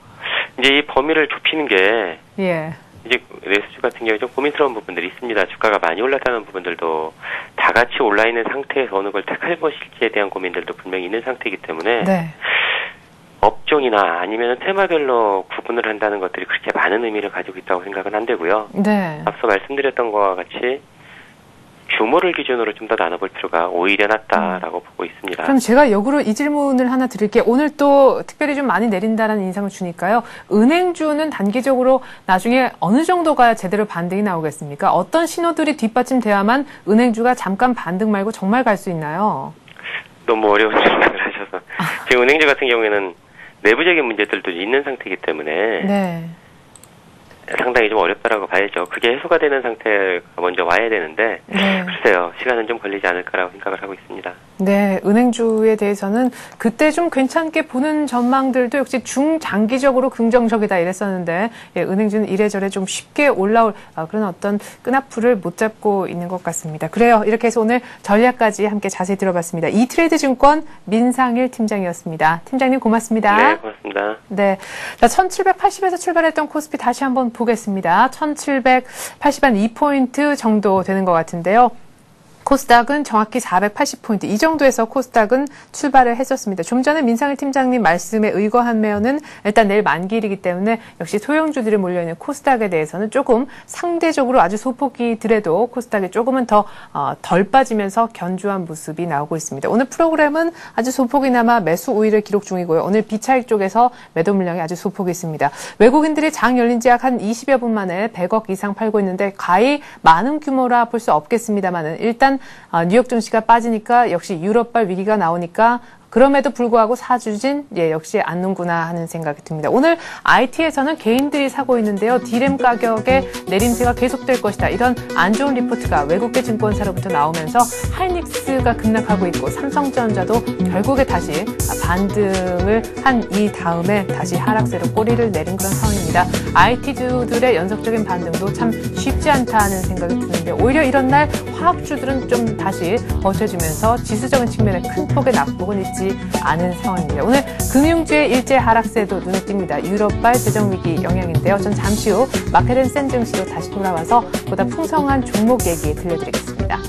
이제 이 범위를 좁히는 게 이제 내수주 같은 경우에 좀 고민스러운 부분들이 있습니다. 주가가 많이 올랐다는 부분들도 다 같이 올라 있는 상태에서 어느 걸 택할 것일지에 대한 고민들도 분명히 있는 상태이기 때문에 업종이나 아니면 테마별로 구분을 한다는 것들이 그렇게 많은 의미를 가지고 있다고 생각은 안 되고요. 앞서 말씀드렸던 것과 같이 규모를 기준으로 좀 더 나눠볼 필요가 오히려 낫다라고 보고 있습니다. 그럼 제가 역으로 이 질문을 하나 드릴게요. 오늘 또 특별히 좀 많이 내린다라는 인상을 주니까요. 은행주는 단기적으로 나중에 어느 정도 가야 제대로 반등이 나오겠습니까? 어떤 신호들이 뒷받침돼야만 은행주가 잠깐 반등 말고 정말 갈 수 있나요? 너무 어려운 질문을 하셔서. 지금 은행주 같은 경우에는 내부적인 문제들도 있는 상태이기 때문에 상당히 좀 어렵다라고 봐야죠. 그게 해소가 되는 상태가 먼저 와야 되는데 글쎄요. 시간은 좀 걸리지 않을까라고 생각을 하고 있습니다. 네. 은행주에 대해서는 그때 좀 괜찮게 보는 전망들도 역시 중장기적으로 긍정적이다 이랬었는데 은행주는 이래저래 좀 쉽게 올라올 그런 어떤 끈앞풀을 못 잡고 있는 것 같습니다. 그래요. 이렇게 해서 오늘 전략까지 함께 자세히 들어봤습니다. 이트레이드 증권 민상일 팀장이었습니다. 팀장님 고맙습니다. 네. 고맙습니다. 고맙습니다. 네. 자, 1780에서 출발했던 코스피 다시 한번 보겠습니다. 1780한 2포인트 정도 되는 것 같은데요. 코스닥은 정확히 480포인트 이 정도에서 코스닥은 출발을 했었습니다. 좀 전에 민상일 팀장님 말씀에 의거하면은 일단 내일 만기일이기 때문에 역시 소형주들이 몰려있는 코스닥에 대해서는 조금 상대적으로 아주 소폭이더라도 코스닥이 조금은 더 덜 빠지면서 견조한 모습이 나오고 있습니다. 오늘 프로그램은 아주 소폭이나마 매수 우위를 기록 중이고요. 오늘 비차익 쪽에서 매도 물량이 아주 소폭이 있습니다. 외국인들이 장 열린 지 약 한 20여 분 만에 100억 이상 팔고 있는데 가히 많은 규모라 볼 수 없겠습니다만은 일단 뉴욕 증시가 빠지니까 역시 유럽발 위기가 나오니까 그럼에도 불구하고 사주진 역시 않는구나 하는 생각이 듭니다. 오늘 IT에서는 개인들이 사고 있는데요. D램 가격의 내림세가 계속될 것이다. 이런 안 좋은 리포트가 외국계 증권사로부터 나오면서 하이닉스가 급락하고 있고 삼성전자도 결국에 다시 반등을 한 이 다음에 다시 하락세로 꼬리를 내린 그런 상황입니다. IT주들의 연속적인 반등도 참 쉽지 않다는 생각이 드는데 오히려 이런 날 화학주들은 좀 다시 버텨주면서 지수적인 측면에 큰 폭의 낙폭은 있지 않은 상황입니다. 오늘 금융주의 일제 하락세도 눈에 띕니다. 유럽발 재정위기 영향인데요. 전 잠시 후 마켓앤센 증시로 다시 돌아와서 보다 풍성한 종목 얘기 들려드리겠습니다.